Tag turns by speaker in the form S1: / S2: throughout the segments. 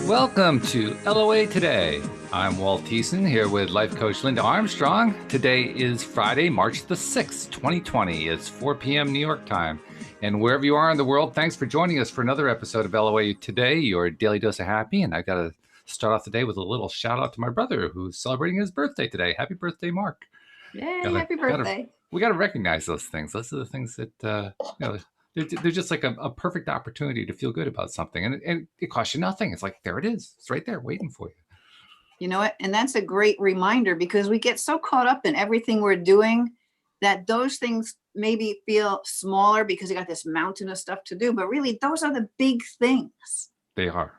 S1: Welcome to LOA Today. I'm Walt here with life coach Linda Armstrong. Today is Friday, March the 6th, 2020. It's 4 p.m. New York time. And wherever you are in the world, thanks for joining us for another episode of LOA Today, your daily dose of happy. And I got to start off the day with a little shout out to my brother who's celebrating his birthday today. Happy birthday, Mark.
S2: Yay, happy birthday.
S1: We got to recognize those things. Those are the things that, they're just like a perfect opportunity to feel good about something. And it costs you nothing. It's like, there it is. It's right there waiting for you.
S2: You know what? And that's a great reminder because we get so caught up in everything we're doing that those things maybe feel smaller because you got this mountain of stuff to do. But really, those are the big things.
S1: They are.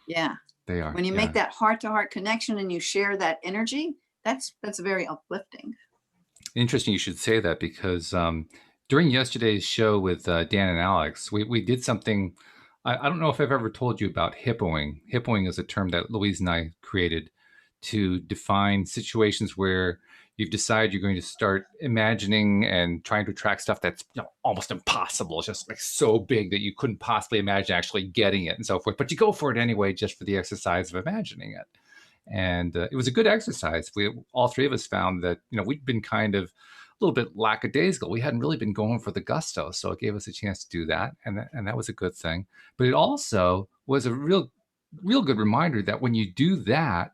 S2: Yeah.
S1: They are.
S2: When you make that heart-to-heart connection and you share that energy, that's very uplifting.
S1: Interesting you should say that because during yesterday's show with Dan and Alex, we did something. I don't know if I've ever told you about hip Ohing. Hip Ohing is a term that Louise and I created to define situations where you've decided you're going to start imagining and trying to attract stuff that's almost impossible. It's just like so big that you couldn't possibly imagine actually getting it and so forth. But you go for it anyway, just for the exercise of imagining it. And it was a good exercise. All three of us found that, we'd been kind of a little bit lackadaisical. We hadn't really been going for the gusto. So it gave us a chance to do that. And that was a good thing. But it also was a real good reminder that when you do that,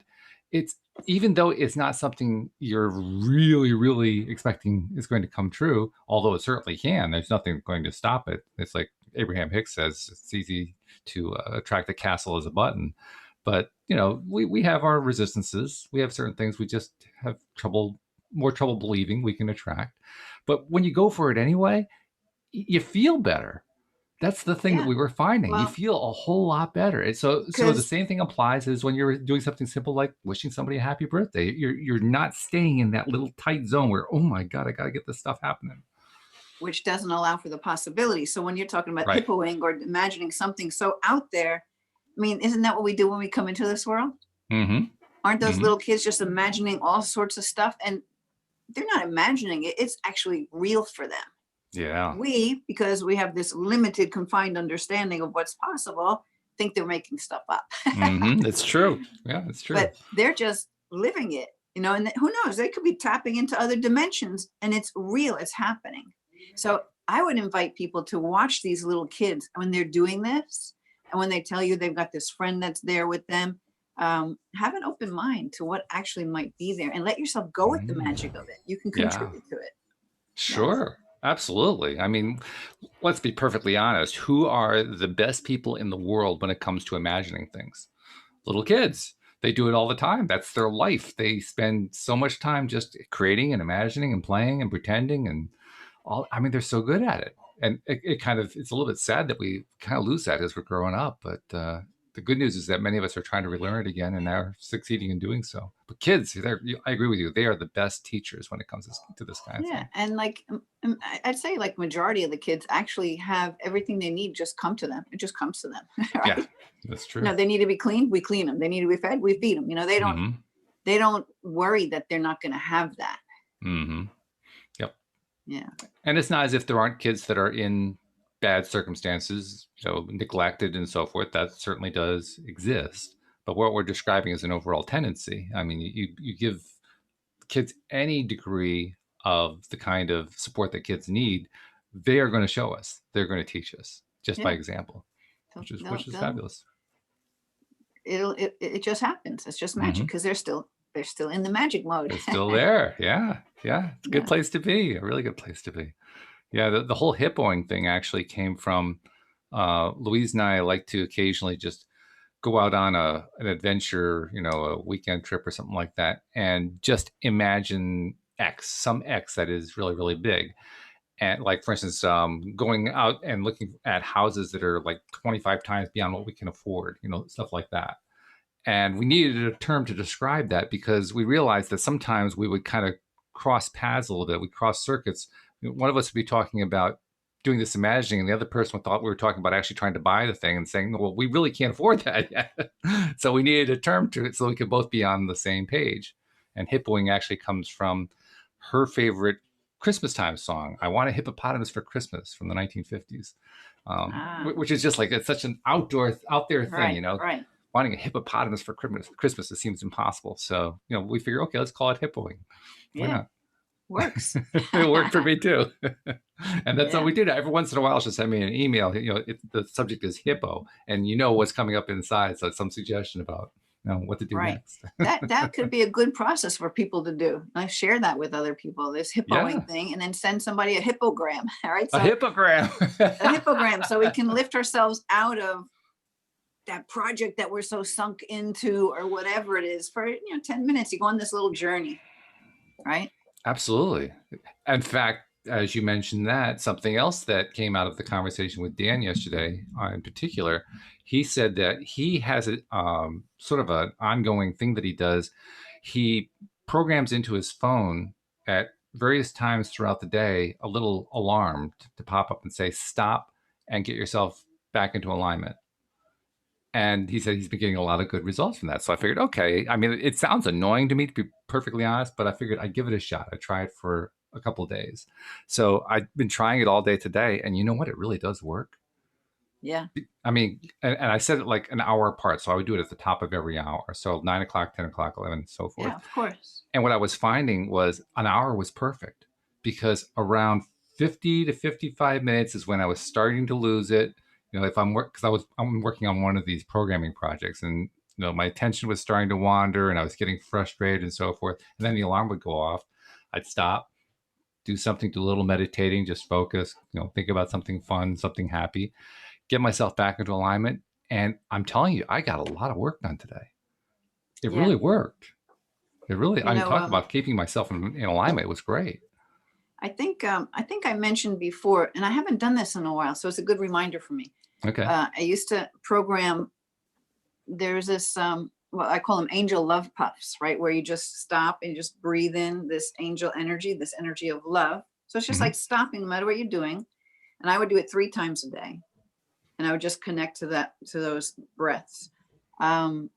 S1: it's, even though it's not something you're really, really expecting is going to come true, although it certainly can, there's nothing going to stop it. It's like Abraham Hicks says, it's easy to attract a castle as a button. But, we have our resistances. We have certain things we just have more trouble believing we can attract. But when you go for it anyway, you feel better. That's the thing that we were finding. Well, you feel a whole lot better. So the same thing applies as when you're doing something simple like wishing somebody a happy birthday. You're not staying in that little tight zone where, oh my God, I got to get this stuff happening.
S2: Which doesn't allow for the possibility. So when you're talking about hip Ohing or imagining something so out there, I mean, isn't that what we do when we come into this world?
S1: Mm-hmm.
S2: Aren't those little kids just imagining all sorts of stuff? And they're not imagining it. It's actually real for them.
S1: Yeah.
S2: Because we have this limited, confined understanding of what's possible, think they're making stuff up.
S1: Mm-hmm. It's true. Yeah, it's true.
S2: But they're just living it, and who knows? They could be tapping into other dimensions and it's real. It's happening. So I would invite people to watch these little kids when they're doing this. And when they tell you they've got this friend that's there with them, have an open mind to what actually might be there and let yourself go with the magic of it. You can contribute to it.
S1: Sure. Yes. Absolutely. I mean, let's be perfectly honest. Who are the best people in the world when it comes to imagining things? Little kids. They do it all the time. That's their life. They spend so much time just creating and imagining and playing and pretending and all. I mean, they're so good at it. And it's a little bit sad that we kind of lose that as we're growing up. But the good news is that many of us are trying to relearn it again and are succeeding in doing so. But kids, I agree with you. They are the best teachers when it comes to this kind of thing.
S2: Yeah. And I'd say majority of the kids actually have everything they need just come to them. It just comes to them. Right?
S1: Yeah, that's true.
S2: They need to be cleaned. We clean them. They need to be fed. We feed them. They don't worry that they're not going to have that.
S1: Mm-hmm. Yep.
S2: Yeah.
S1: And it's not as if there aren't kids that are in bad circumstances, neglected and so forth. That certainly does exist. But what we're describing is an overall tendency. I mean, you give kids any degree of the kind of support that kids need, they are going to show us. They're going to teach us just by example, which is fabulous.
S2: It just happens. It's just magic because they're still in the magic mode.
S1: They're still there. Yeah. It's a good place to be. A really good place to be. Yeah, the whole hip Ohing thing actually came from Louise and I like to occasionally just go out on an adventure, a weekend trip or something like that, and just imagine some X that is really, really big. And like, for instance, going out and looking at houses that are like 25 times beyond what we can afford, stuff like that. And we needed a term to describe that because we realized that sometimes we would kind of cross paths a little bit. We cross circuits. One of us would be talking about doing this imagining, and the other person thought we were talking about actually trying to buy the thing and saying, well, we really can't afford that yet. So we needed a term to it so we could both be on the same page. And hip Ohing actually comes from her favorite Christmas time song, I Want a Hippopotamus for Christmas from the 1950s, which is just like, it's such an out there thing,
S2: Right.
S1: finding a hippopotamus for Christmas, it seems impossible. So, we figure, okay, let's call it Hip Ohing. Why
S2: Yeah,
S1: not?
S2: works.
S1: It worked for me too. And that's how
S2: Yeah,
S1: we did it. Every once in a while, she'll send me an email. If the subject is hippo, and what's coming up inside. So it's some suggestion about what to do
S2: right.
S1: next.
S2: That could be a good process for people to do. I share that with other people, this hippoing
S1: Yeah,
S2: thing, and then send somebody a hippogram. All right.
S1: a
S2: So
S1: hippogram.
S2: a hippogram, so we can lift ourselves out of that project that we're so sunk into, or whatever it is, for 10 minutes. You go on this little journey, right?
S1: Absolutely. In fact, as you mentioned that, something else that came out of the conversation with Dan yesterday, in particular, he said that he has a sort of an ongoing thing that he does. He programs into his phone at various times throughout the day a little alarm to pop up and say, stop and get yourself back into alignment. And he said he's been getting a lot of good results from that. So I figured, okay, I mean, it sounds annoying to me, to be perfectly honest, but I figured I'd give it a shot. I tried for a couple of days. So I've been trying it all day today. And you know what? It really does work.
S2: Yeah.
S1: I mean, and I said it like an hour apart. So I would do it at the top of every hour. So 9 o'clock, 10 o'clock, 11, and so forth.
S2: Yeah, of course.
S1: And what I was finding was an hour was perfect, because around 50 to 55 minutes is when I was starting to lose it. If because I'm working on one of these programming projects, and my attention was starting to wander, and I was getting frustrated and so forth. And then the alarm would go off. I'd stop, do something, do a little meditating, just focus, think about something fun, something happy, get myself back into alignment. And I'm telling you, I got a lot of work done today. It
S2: Yeah.
S1: really worked. It really,
S2: You know,
S1: talk about keeping myself in alignment. It was great.
S2: I think I mentioned before, and I haven't done this in a while, so it's a good reminder for me.
S1: Okay.
S2: I used to program. There's this well, I call them angel love puffs, right? Where you just stop and you just breathe in this angel energy, this energy of love. So it's just
S1: Mhm.
S2: like stopping, no matter what you're doing. And I would do it 3 times a day, and I would just connect to those breaths. Um,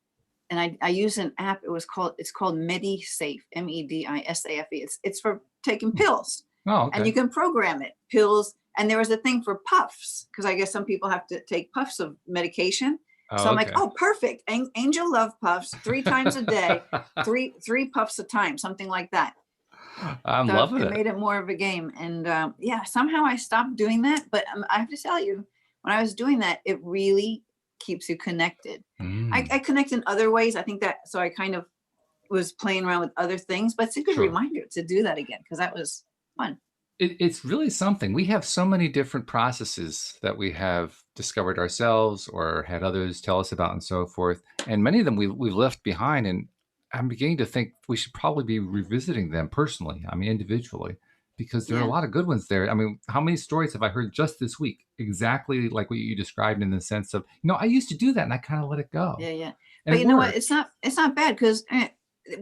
S2: and I use an app. It's called MediSafe, MediSafe. It's for taking pills,
S1: Oh,
S2: and you
S1: okay.
S2: can program it, pills. And there was a thing for puffs, because I guess some people have to take puffs of medication. So
S1: Oh,
S2: I'm like,
S1: okay.
S2: oh, perfect. Angel love puffs 3 times a day, three puffs a time, something like that.
S1: I'm
S2: So
S1: loving
S2: it
S1: it.
S2: made it more of a game. And yeah, somehow I stopped doing that. But I have to tell you, when I was doing that, it really keeps you connected. I
S1: Mm,
S2: connect in other ways. I think that, so I kind of was playing around with other things, but it's a good
S1: sure.
S2: reminder to do that again, because that was fun.
S1: It's really something. We have so many different processes that we have discovered ourselves or had others tell us about and so forth. And many of them we've left behind. And I'm beginning to think we should probably be revisiting them personally, I mean, individually, because there are a
S2: Yeah,
S1: lot of good ones there. I mean, how many stories have I heard just this week? Exactly like what you described, in the sense of, I used to do that and I kind of let it go.
S2: yeah, yeah.
S1: And
S2: But
S1: it
S2: you know what? It's
S1: worked.
S2: not it's not bad, because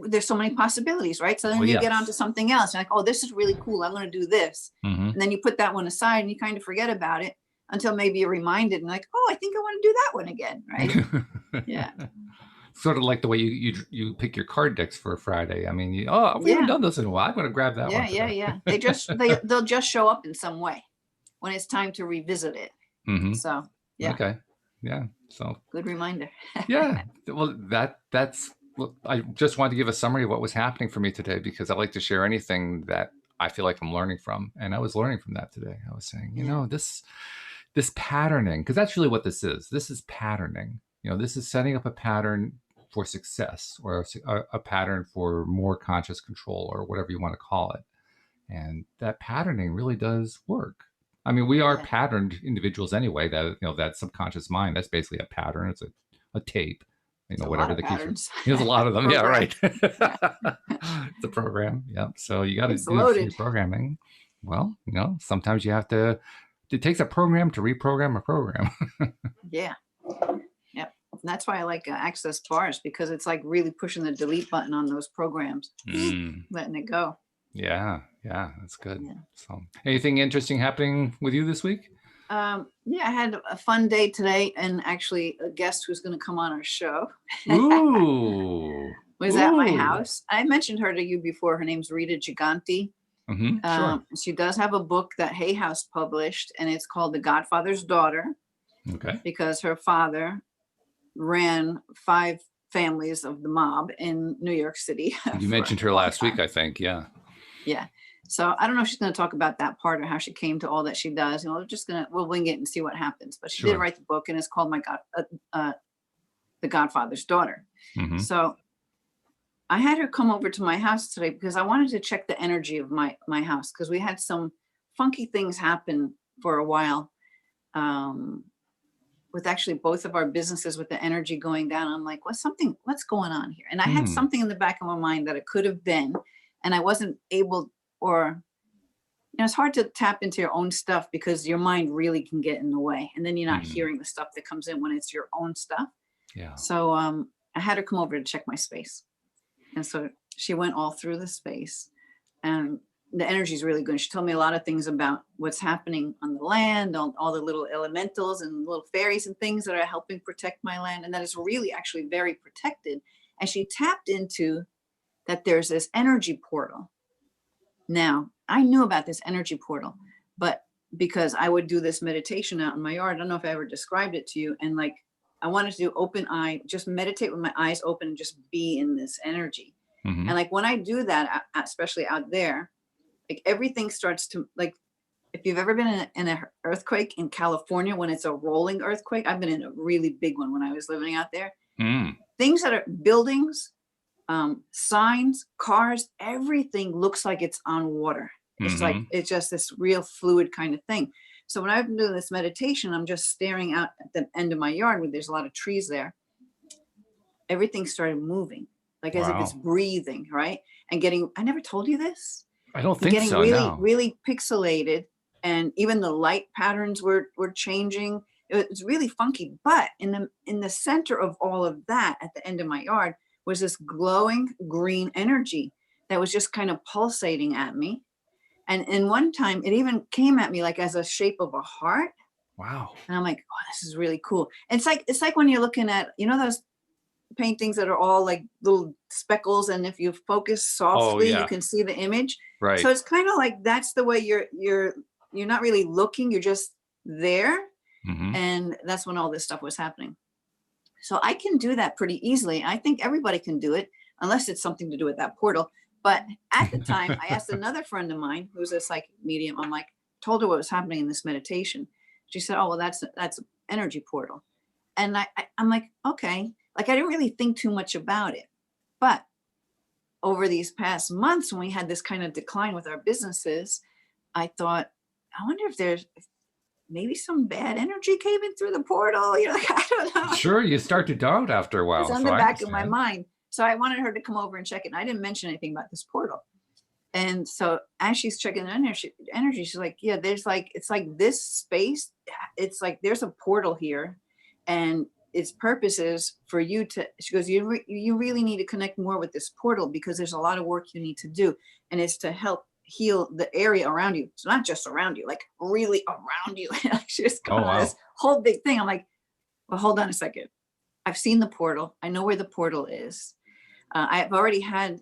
S2: there's so many possibilities, right? So
S1: Oh,
S2: then you get onto
S1: yes.
S2: something else. You're like, oh, this is really cool. I'm going to do this,
S1: Hmm.
S2: and then you put that one aside, and you kind of forget about it until maybe you're reminded, and like, oh, I think I want to do that one again, right? Yeah,
S1: Sort of like the way you pick your card decks for Friday. I mean, we haven't
S2: yeah,
S1: done this in a while. I'm going to grab that
S2: yeah,
S1: one
S2: yeah,
S1: today.
S2: yeah. They'll just show up in some way when it's time to revisit it.
S1: Hmm.
S2: So yeah,
S1: Okay. Yeah. So
S2: good reminder.
S1: yeah. Well, that's. Well, I just wanted to give a summary of what was happening for me today, because I like to share anything that I feel like I'm learning from, and I was learning from that today. I was saying,
S2: Yeah,
S1: this patterning, because that's really what this is. This is patterning. This is setting up a pattern for success, or a pattern for more conscious control, or whatever you want to call it. And that patterning really does work. I mean, we are
S2: yeah.
S1: patterned individuals anyway. That subconscious mind, that's basically a pattern. It's a tape,
S2: It's a lot
S1: whatever
S2: of
S1: the case.
S2: patterns.
S1: There's a lot of them. Yeah,
S2: Program.
S1: right.
S2: Yeah,
S1: It's a program. Yeah. So you got to
S2: it's
S1: do for your
S2: loaded.
S1: programming. Well, sometimes you have to. It takes a program to reprogram a program.
S2: Yeah. Yep. And that's why I like access bars, because it's like really pushing the delete button on those programs,
S1: Mm,
S2: letting it go.
S1: yeah. Yeah. That's good.
S2: Yeah.
S1: So, anything interesting happening with you this week?
S2: Yeah, I had a fun day today, and actually a guest who's going to come on our show
S1: Ooh.
S2: was at my
S1: Ooh.
S2: house. I mentioned her to you before. Her name's Rita Giganti.
S1: Mm-hmm. Sure.
S2: She does have a book that Hay House published, and it's called The Godfather's Daughter,
S1: Okay.
S2: because her father ran 5 families of the mob in New York City
S1: You
S2: for a
S1: mentioned her
S2: long
S1: last week,
S2: time.
S1: I think. Yeah.
S2: Yeah. So I don't know if she's going to talk about that part or how she came to all that she does. You know, we're just we'll wing it and see what happens. But she did
S1: Sure.
S2: write the book, and it's called The Godfather's Daughter.
S1: Hmm.
S2: So I had her come over to my house today because I wanted to check the energy of my house, because we had some funky things happen for a while, um, with actually both of our businesses, with the energy going down. I'm like, what's going on here? And I had
S1: Hmm.
S2: something in the back of my mind that it could have been, and I wasn't able, or it's hard to tap into your own stuff because your mind really can get in the way, and then you're not
S1: Hmm.
S2: hearing the stuff that comes in when it's your own stuff.
S1: Yeah.
S2: So I had her come over to check my space. And so she went all through the space, and the energy is really good. She told me a lot of things about what's happening on the land, all the little elementals and little fairies and things that are helping protect my land. And that is really actually very protected. And she tapped into that there's this energy portal. Now, I knew about this energy portal, but because I would do this meditation out in my yard, I don't know if I ever described it to you. And like, I wanted to do open eye, just meditate with my eyes open and just be in this energy.
S1: Hmm.
S2: And like when I do that, especially out there, like everything starts to, like, if you've ever been in an earthquake in California, when it's a rolling earthquake, I've been in a really big one when I was living out there.
S1: Mm.
S2: Things that are buildings, signs, cars, everything looks like it's on water. It's like,
S1: Hmm.
S2: it's just this real fluid kind of thing. So when I've been doing this meditation, I'm just staring out at the end of my yard where there's a lot of trees there. Everything started moving, like as if it's
S1: Wow.
S2: breathing, right? And getting, I never told you this,
S1: I don't
S2: and
S1: think
S2: getting
S1: so.
S2: really,
S1: No.
S2: really pixelated. And even the light patterns were changing. It was really funky. But in the center of all of that, at the end of my yard, was this glowing green energy that was just kind of pulsating at me. And in one time, it even came at me like as a shape of a heart.
S1: Wow.
S2: And I'm like, oh, this is really cool. It's like when you're looking at, those paintings that are all like little speckles, and if you focus
S1: Oh,
S2: softly, you
S1: yeah.
S2: can see the image. So
S1: Right.
S2: it's kind of like that's the way you're not really looking, you're just there.
S1: Hmm.
S2: And that's when all this stuff was happening. So I can do that pretty easily. I think everybody can do it unless it's something to do with that portal. But at the time, I asked another friend of mine who's a psychic medium. I'm like, told her what was happening in this meditation. She said, "Oh, well, that's energy portal." And I'm like, okay. Like I didn't really think too much about it. But over these past months, when we had this kind of decline with our businesses, I thought, I wonder if there's maybe some bad energy came in through the portal. Like, I don't know.
S1: Sure. You start to doubt after a
S2: It's
S1: while.
S2: on
S1: So
S2: the
S1: I
S2: back of my
S1: understand.
S2: mind. So I wanted her to come over and check it. And I didn't mention anything about this portal. And so as she's checking the energy, she's like, yeah, it's like this space. It's like there's a portal here, and its purpose is for you to, she goes, you really need to connect more with this portal because there's a lot of work you need to do. And it's to help heal the area around you. It's not just around you, like really around you. She just
S1: Oh,
S2: going on this
S1: wow.
S2: whole big thing. I'm like, well, hold on a second. I've seen the portal. I know where the portal is. I've already had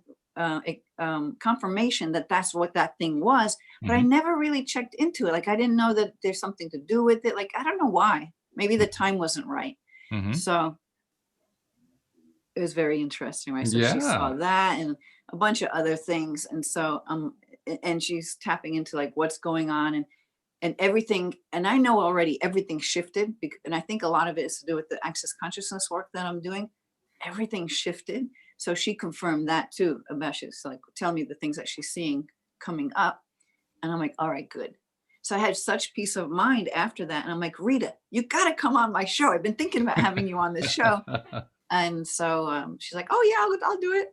S2: confirmation that that's what that thing was, but I
S1: Hmm.
S2: never really checked into it. Like I didn't know that there's something to do with it. Like I don't know why. Maybe the time wasn't right.
S1: Hmm.
S2: So it was very interesting, right? So she saw
S1: Yeah.
S2: that and a bunch of other things, and so and she's tapping into like what's going on, and everything. And I know already everything shifted, and I think a lot of it is to do with the access consciousness work that I'm doing. Everything shifted. So she confirmed that too, about she's like tell me the things that she's seeing coming up. And I'm like, all right, good. So I had such peace of mind after that. And I'm like, Rita, you got to come on my show. I've been thinking about having you on this show. And so she's like, oh yeah, I'll do it.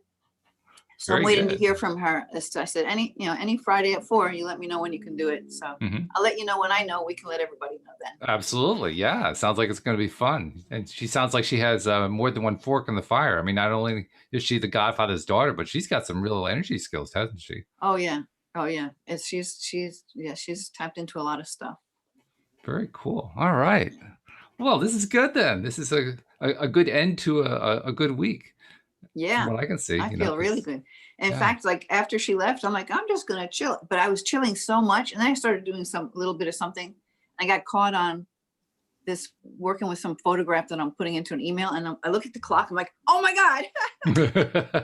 S2: So I'm
S1: Very
S2: waiting to
S1: good.
S2: hear from her. I said, any Friday at 4, you let me know when you can do it. So
S1: Hmm.
S2: I'll let you know when I know. We can let everybody know then.
S1: Absolutely. Yeah. It sounds like it's going to be fun. And she sounds like she has more than one fork in the fire. I mean, not only is she the Godfather's daughter, but she's got some real energy skills, hasn't she?
S2: Oh yeah. Oh yeah. She's tapped into a lot of stuff.
S1: Very cool. All right. Well, this is good then. This is a good end to a good week from
S2: Yeah,
S1: what I can see,
S2: I feel really
S1: because,
S2: good. In
S1: yeah.
S2: fact, like after she left, I'm like, I'm just gonna chill. But I was chilling so much, and then I started doing some little bit of something. I got caught on. this working with some photograph that I'm putting into an email, and I look at the clock. I'm like, oh my God,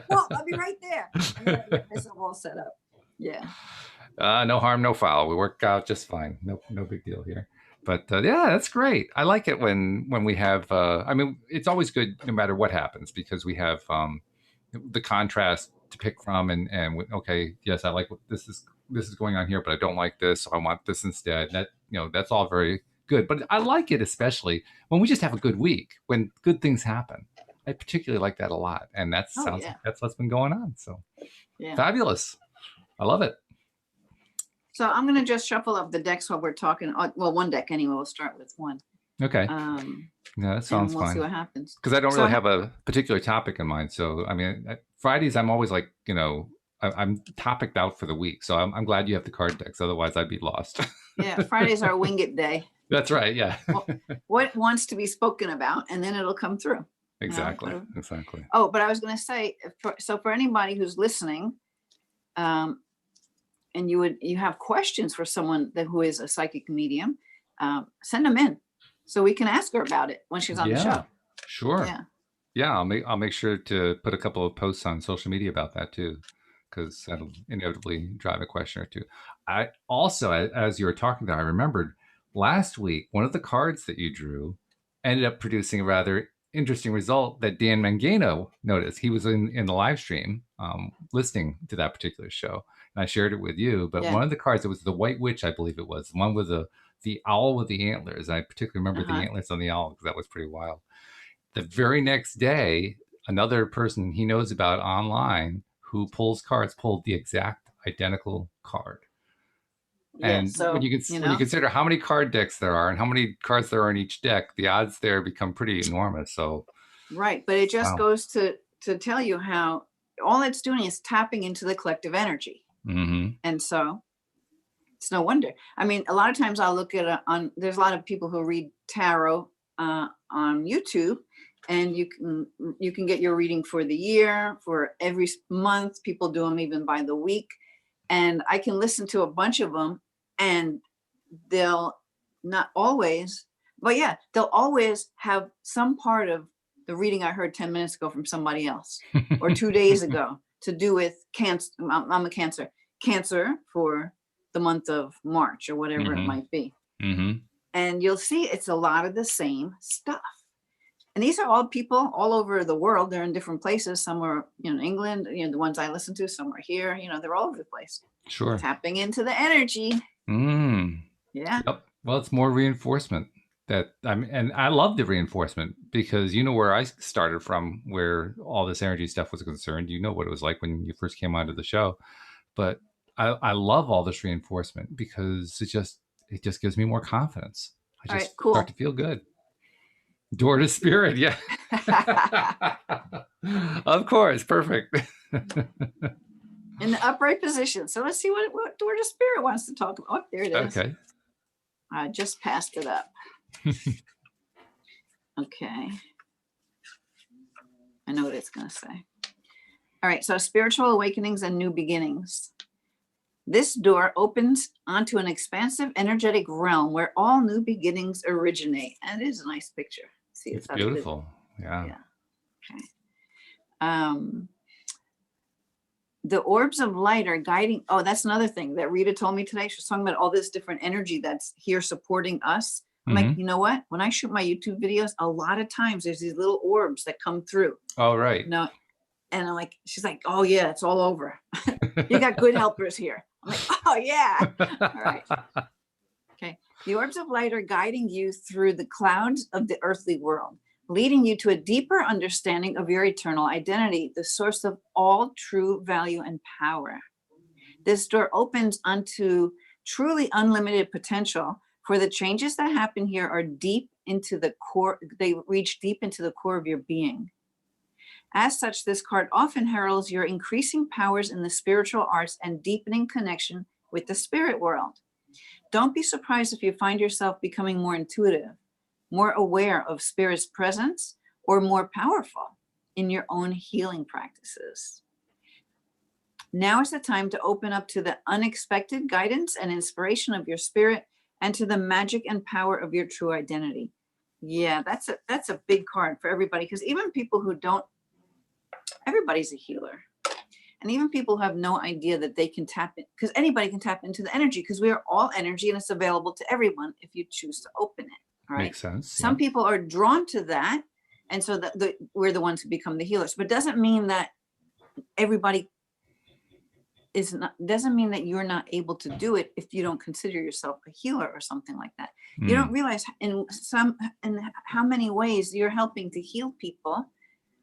S2: well, I'll be right there. I gotta get myself all set up. Yeah.
S1: No harm, no foul. We work out just fine. No big deal here. But yeah, that's great. I like it when we have. I mean, it's always good no matter what happens because we have the contrast to pick from, and okay, yes, I like what this is going on here, but I don't like this, so I want this instead. That that's all very good. But I like it especially when we just have a good week, when good things happen. I particularly like that a lot, and that
S2: Oh
S1: sounds
S2: yeah.
S1: like that's what's been going on. So
S2: Yeah.
S1: fabulous. I love it.
S2: So I'm going to just shuffle up the decks while we're talking. Well, one deck anyway. We'll start with one.
S1: Okay. Yeah, that sounds
S2: and we'll
S1: fine.
S2: see what happens.
S1: Because I don't
S2: So-
S1: really have a particular topic in mind. So, I mean, Fridays, I'm always like, I'm topicked out for the week. So I'm glad you have the card decks. Otherwise, I'd be lost.
S2: Yeah, Friday's our wing it day.
S1: That's right. Yeah.
S2: What wants to be spoken about, and then it'll come through.
S1: Exactly. Exactly.
S2: Oh, but I was going to say, so for anybody who's listening, and you have questions for someone who is a psychic medium, send them in so we can ask her about it when she's on the show.
S1: Sure. Yeah. I'll make sure to put a couple of posts on social media about that too, because that'll inevitably drive a question or two. I also, as you were talking about, I remembered last week one of the cards that you drew ended up producing a rather interesting result that Dan Mangano noticed. He was in the live stream listening to that particular show, and I shared it with you. But one of the cards, it was the White Witch, I believe it was, the one with the owl with the antlers. I particularly remember the antlers on the owl because that was pretty wild. The very next day, another person he knows about online who pulls cards pulled the exact identical card. And
S2: so,
S1: when you consider how many card decks there are and how many cards there are in each deck, the odds there become pretty enormous. So,
S2: right, but it just goes to tell you how all it's doing is tapping into the collective energy, and so it's no wonder. I mean, a lot of times I'll look at there's a lot of people who read tarot on YouTube, and you can get your reading for the year, for every month. People do them even by the week. And I can listen to a bunch of them, and they'll not always, but yeah, they'll always have some part of the reading I heard 10 minutes ago from somebody else or 2 days ago to do with cancer. I'm a cancer for the month of March or whatever it might be. And you'll see it's a lot of the same stuff. And these are all people all over the world. They're in different places. Some are in England, the ones I listen to, some are here, they're all over the place.
S1: Sure.
S2: Tapping into the energy. Yeah.
S1: Yep. Well, it's more reinforcement and I love the reinforcement because where I started from, where all this energy stuff was concerned. You know what it was like when you first came onto the show. But I love all this reinforcement because it just gives me more confidence. I just start to feel good. Door to spirit, yeah. Of course, perfect.
S2: In the upright position. So let's see what door to spirit wants to talk about. Oh, there it is.
S1: Okay.
S2: I just passed it up. Okay. I know what it's going to say. All right, so spiritual awakenings and new beginnings. This door opens onto an expansive energetic realm where all new beginnings originate. And it is a nice picture. See,
S1: it's beautiful. Yeah.
S2: Okay. The orbs of light are guiding. Oh, that's another thing that Rita told me today. She was talking about all this different energy that's here supporting us. I'm like, you know what? When I shoot my YouTube videos, a lot of times there's these little orbs that come through.
S1: Oh, right.
S2: And I'm like, she's like, oh yeah, it's all over. You got good helpers here. I'm like, oh yeah. All right. Okay. The orbs of light are guiding you through the clouds of the earthly world, leading you to a deeper understanding of your eternal identity, the source of all true value and power. This door opens onto truly unlimited potential, for the changes that happen here are deep into the core. They reach deep into the core of your being. As such, this card often heralds your increasing powers in the spiritual arts and deepening connection with the spirit world. Don't be surprised if you find yourself becoming more intuitive, more aware of spirit's presence, or more powerful in your own healing practices. Now is the time to open up to the unexpected guidance and inspiration of your spirit and to the magic and power of your true identity. Yeah, that's a big card for everybody, because even people who don't, everybody's a healer. And even people who have no idea that they can tap in, because anybody can tap into the energy, because we are all energy and it's available to everyone if you choose to open it. All right.
S1: Makes sense.
S2: Some
S1: Yeah.
S2: people are drawn to that. And so we're the ones who become the healers. But it doesn't mean that everybody is not, doesn't mean that you're not able to do it if you don't consider yourself a healer or something like that. You don't realize in how many ways you're helping to heal people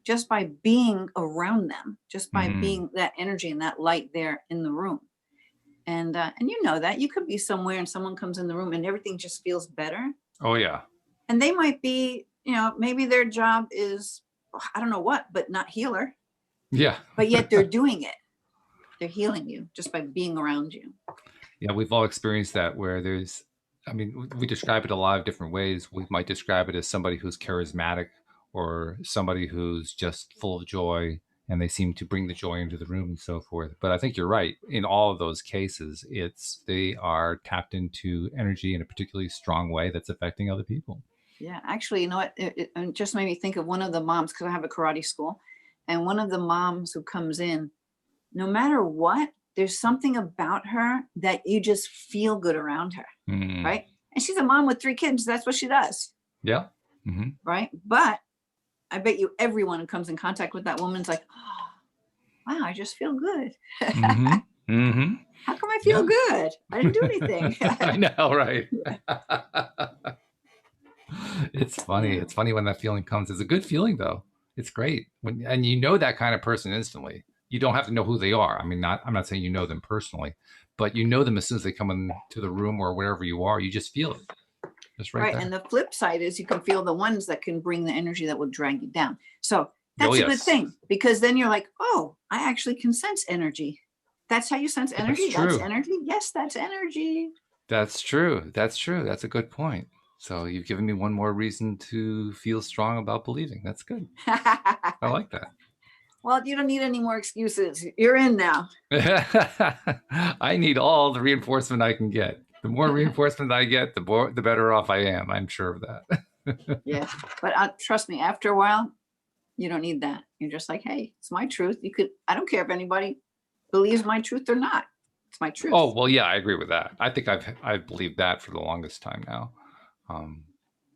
S2: just by being around them, just by being that energy and that light there in the room. And you know that you could be somewhere and someone comes in the room and everything just feels better.
S1: Oh yeah.
S2: And they might be, you know, maybe their job is, I don't know what, but not healer.
S1: Yeah.
S2: But yet they're doing it. They're healing you just by being around you.
S1: Yeah, we've all experienced that where there's, I mean, we describe it a lot of different ways. We might describe it as somebody who's charismatic or somebody who's just full of joy and they seem to bring the joy into the room and so forth. But I think you're right. In all of those cases, they are tapped into energy in a particularly strong way that's affecting other people.
S2: Yeah, actually, you know what? It just made me think of one of the moms, because I have a karate school, and one of the moms who comes in, no matter what, there's something about her that you just feel good around her, right? And she's a mom with 3 kids. That's what she does.
S1: Yeah.
S2: Right. But I bet you everyone who comes in contact with that woman's like, oh, wow, I just feel good. How come I feel good? I didn't do anything.
S1: I know, right? It's funny.
S2: Yeah.
S1: It's funny when that feeling comes. It's a good feeling though. It's great. And you know that kind of person instantly. You don't have to know who they are. I mean, I'm not saying you know them personally, but you know them as soon as they come into the room or wherever you are. You just feel it. Just right there.
S2: And the flip side is you can feel the ones that can bring the energy that will drag you down. So that's a good thing, because then you're like, oh, I actually can sense energy. That's how you sense energy. That's energy. Yes, that's energy.
S1: That's true. That's true. That's a good point. So you've given me one more reason to feel strong about believing. That's good. I like that.
S2: Well, you don't need any more excuses. You're in now.
S1: I need all the reinforcement I can get. The more reinforcement I get, the better off I am. I'm sure of that.
S2: Yeah, but trust me, after a while, you don't need that. You're just like, hey, it's my truth. I don't care if anybody believes my truth or not. It's my truth.
S1: Oh, well, yeah, I agree with that. I think I've believed that for the longest time now.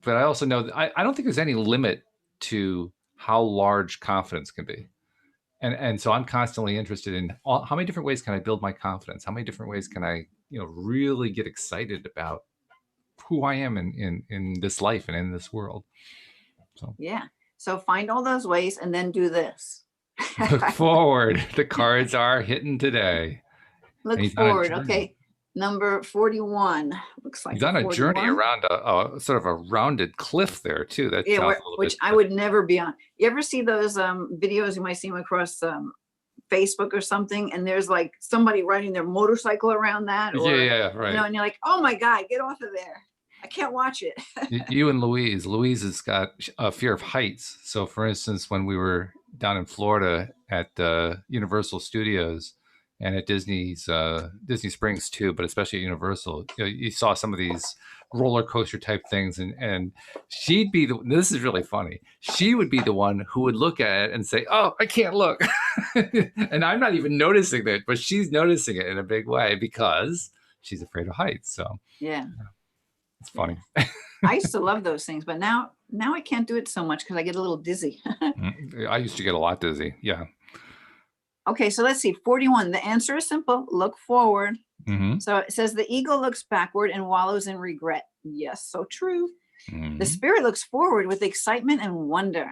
S1: But I also know that I don't think there's any limit to how large confidence can be. And so I'm constantly interested in how many different ways can I build my confidence? How many different ways can I, really get excited about who I am in this life and in this world? So
S2: yeah. So find all those ways and then do this.
S1: Look forward. The cards are hitting today.
S2: Look forward. Okay. Number 41 looks like
S1: he's on a
S2: 41.
S1: journey around a sort of a rounded cliff there too. That
S2: which I would never be on. You ever see those videos? You might see them across Facebook or something, and there's like somebody riding their motorcycle around that. Or,
S1: yeah, right.
S2: And you're like, oh my God, get off of there. I can't watch it.
S1: You and Louise has got a fear of heights. So for instance, when we were down in Florida at Universal Studios, and at Disney Springs too, but especially at Universal, you saw some of these roller coaster type things, and she'd be this is really funny. She would be the one who would look at it and say, "Oh, I can't look," and I'm not even noticing it, but she's noticing it in a big way because she's afraid of heights. So
S2: yeah,
S1: it's funny.
S2: I used to love those things, but now I can't do it so much because I get a little dizzy.
S1: I used to get a lot dizzy. Yeah.
S2: Okay, so let's see. 41. The answer is simple. Look forward. So it says the ego looks backward and wallows in regret. Yes, so true. The spirit looks forward with excitement and wonder.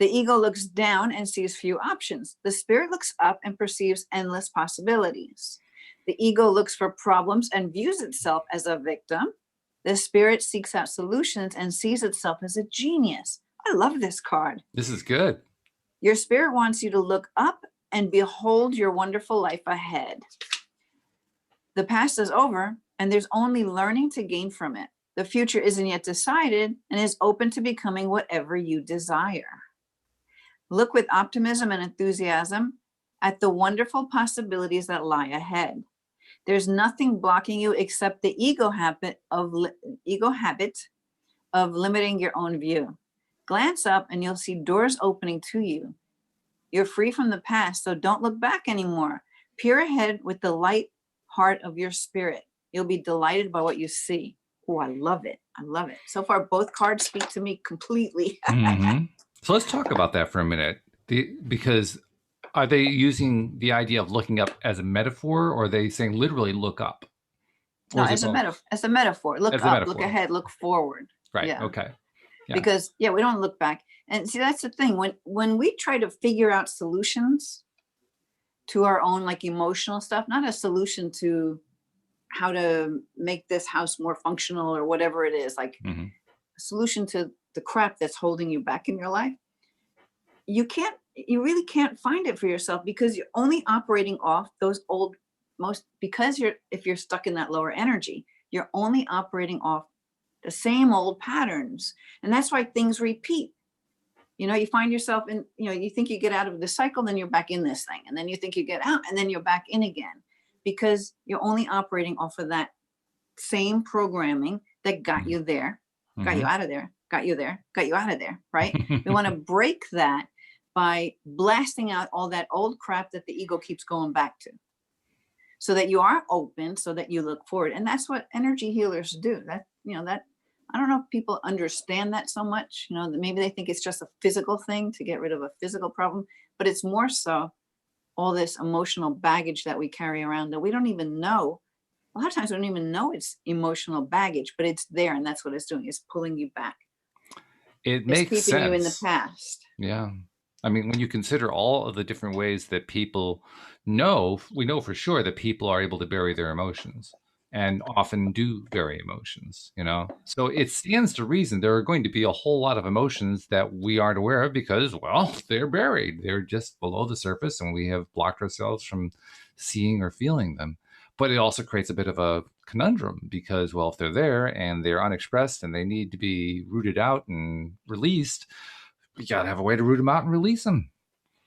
S2: The ego looks down and sees few options. The spirit looks up and perceives endless possibilities. The ego looks for problems and views itself as a victim. The spirit seeks out solutions and sees itself as a genius. I love this card.
S1: This is good.
S2: Your spirit wants you to look up and behold your wonderful life ahead. The past is over, and there's only learning to gain from it. The future isn't yet decided and is open to becoming whatever you desire. Look with optimism and enthusiasm at the wonderful possibilities that lie ahead. There's nothing blocking you except the ego habit of limiting your own view. Glance up and you'll see doors opening to you. You're free from the past, so don't look back anymore. Peer ahead with the light heart of your spirit. You'll be delighted by what you see. Oh, I love it. I love it. So far, both cards speak to me completely.
S1: Mm-hmm. So let's talk about that for a minute. Because are they using the idea of looking up as a metaphor, or are they saying literally look up?
S2: No,
S1: Or is it
S2: as a
S1: both?
S2: metaphor. As a metaphor. Look
S1: As a
S2: up, look
S1: metaphor.
S2: ahead, look forward.
S1: Right.
S2: Yeah.
S1: Okay. Yeah.
S2: Because we don't look back. And see, that's the thing. When we try to figure out solutions to our own like emotional stuff, not a solution to how to make this house more functional or whatever it is, like
S1: Mm-hmm.
S2: a solution to the crap that's holding you back in your life, you really can't find it for yourself, because you're only operating off those old if you're stuck in that lower energy, you're only operating off the same old patterns. And that's why things repeat. You find yourself in, you think you get out of the cycle, then you're back in this thing. And then you think you get out, and then you're back in again, because you're only operating off of that same programming that got you there, got you out of there, got you there, got you out of there, right? We want to break that by blasting out all that old crap that the ego keeps going back to, so that you are open, so that you look forward. And that's what energy healers do. That I don't know if people understand that so much. Maybe they think it's just a physical thing to get rid of a physical problem, but it's more so all this emotional baggage that we carry around that we don't even know. A lot of times we don't even know it's emotional baggage, but it's there, and that's what it's doing. It's pulling you back.
S1: It
S2: It's
S1: makes
S2: keeping
S1: sense.
S2: you in the past.
S1: Yeah. I mean, when you consider all of the different ways that people know, we know for sure that people are able to bury their emotions, and often do bury emotions, So it stands to reason there are going to be a whole lot of emotions that we aren't aware of because, well, they're buried. They're just below the surface, and we have blocked ourselves from seeing or feeling them. But it also creates a bit of a conundrum because, well, if they're there and they're unexpressed and they need to be rooted out and released, you got to have a way to root them out and release them.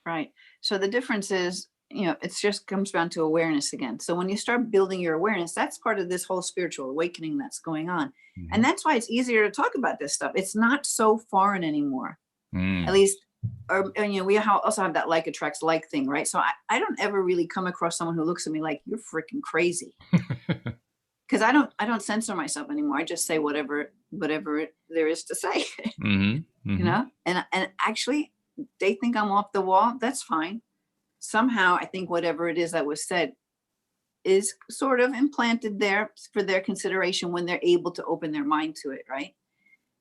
S2: Right. So the difference is, it just comes down to awareness again. So when you start building your awareness, that's part of this whole spiritual awakening that's going on.
S1: Mm-hmm.
S2: And that's why it's easier to talk about this stuff. It's not so foreign anymore. At least, we also have that like attracts like thing, right? So I don't ever really come across someone who looks at me like, you're freaking crazy. Because I don't censor myself anymore. I just say whatever there is to say.
S1: Mm-hmm. Mm-hmm.
S2: And actually, they think I'm off the wall. That's fine. Somehow, I think whatever it is that was said is sort of implanted there for their consideration when they're able to open their mind to it, right?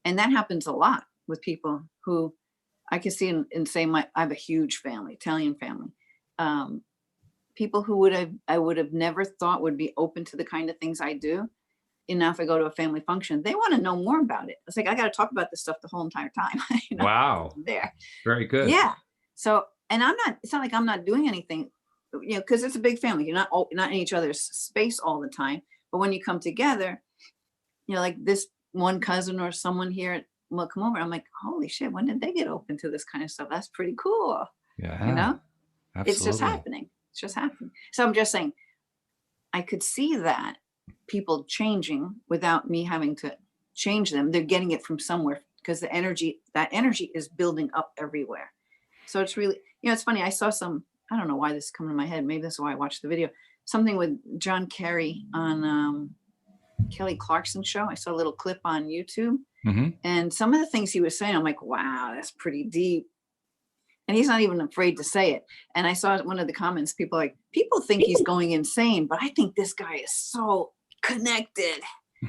S2: And that happens a lot with people who I can see and say I have a huge family, Italian family. People who I would have never thought would be open to the kind of things I do. Now, if I go to a family function, they want to know more about it. It's like, I got to talk about this stuff the whole entire time.
S1: Wow.
S2: There.
S1: Very good.
S2: Yeah. So, and it's not like I'm not doing anything, because it's a big family. You're not in each other's space all the time. But when you come together, like this one cousin or someone here will come over. I'm like, holy shit, when did they get open to this kind of stuff? That's pretty cool.
S1: Yeah. Absolutely.
S2: It's just happening. It's just happening. So I'm just saying, I could see that people changing without me having to change them. They're getting it from somewhere, because that energy is building up everywhere. So it's really, it's funny. I saw I don't know why this is coming to my head. Maybe that's why I watched the video. Something with John Kerry on Kelly Clarkson's show. I saw a little clip on YouTube.
S1: Mm-hmm.
S2: And some of the things he was saying, I'm like, wow, that's pretty deep. And he's not even afraid to say it. And I saw one of the comments, people think he's going insane, but I think this guy is so connected.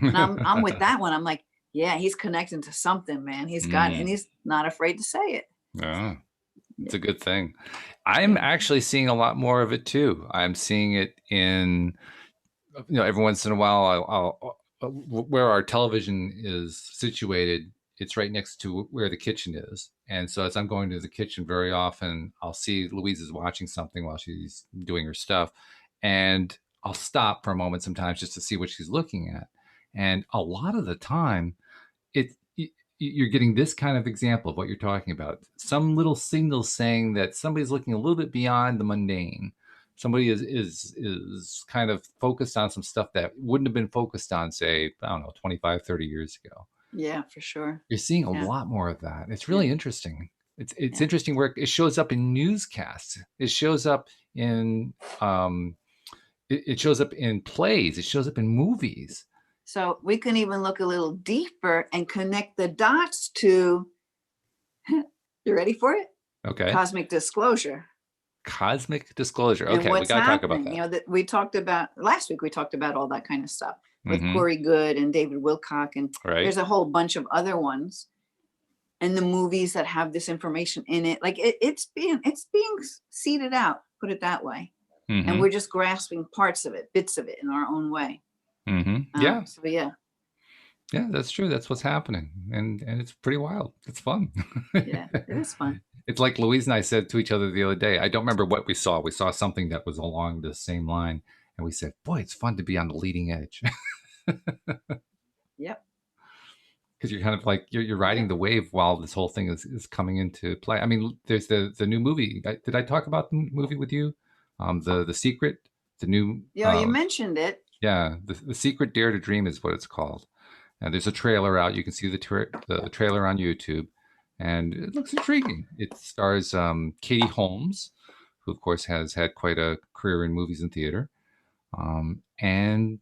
S2: And I'm with that one. I'm like, yeah, he's connecting to something, man. He's got it, and he's not afraid to say it.
S1: Yeah. It's a good thing. I'm actually seeing a lot more of it too. I'm seeing it in, every once in a while, where our television is situated, it's right next to where the kitchen is. And so as I'm going to the kitchen very often, I'll see Louise is watching something while she's doing her stuff. And I'll stop for a moment sometimes just to see what she's looking at. And a lot of the time, you're getting this kind of example of what you're talking about. Some little signal saying that somebody's looking a little bit beyond the mundane. Somebody is kind of focused on some stuff that wouldn't have been focused on, say, I don't know, 25, 30 years ago.
S2: Yeah, for sure.
S1: You're seeing a
S2: Yeah.
S1: lot more of that. It's
S2: Yeah.
S1: really interesting. It's
S2: Yeah.
S1: interesting where it shows up in newscasts. It shows up in it shows up in plays. It shows up in movies.
S2: So we can even look a little deeper and connect the dots to, you ready for it?
S1: Okay.
S2: Cosmic disclosure.
S1: Cosmic disclosure.
S2: And
S1: Okay, we
S2: what's
S1: got to talk about
S2: happening,
S1: that.
S2: that we talked about last week, we talked about all that kind of stuff with
S1: Mm-hmm.
S2: Corey Good and David Wilcock, and
S1: Right.
S2: there's a whole bunch of other ones, and the movies that have this information in it. Like it's being seeded out, put it that way. And
S1: Mm-hmm.
S2: we're just grasping parts of it, bits of it in our own way.
S1: Mm-hmm. Yeah.
S2: So yeah.
S1: Yeah, that's true. That's what's happening. And it's pretty wild. It's fun.
S2: Yeah, it is fun.
S1: It's like Louise and I said to each other the other day. I don't remember what we saw. We saw something that was along the same line. And we said, boy, it's fun to be on the leading edge.
S2: Yep.
S1: Because you're kind of like you're riding the wave while this whole thing is coming into play. I mean, there's the new movie. Did I talk about the movie with you? The Secret, the new
S2: Yeah, you mentioned it.
S1: yeah, the Secret Dare to Dream is what it's called. And there's a trailer out. You can see the trailer on YouTube, and it looks intriguing. It stars Katie Holmes, who of course has had quite a career in movies and theater. And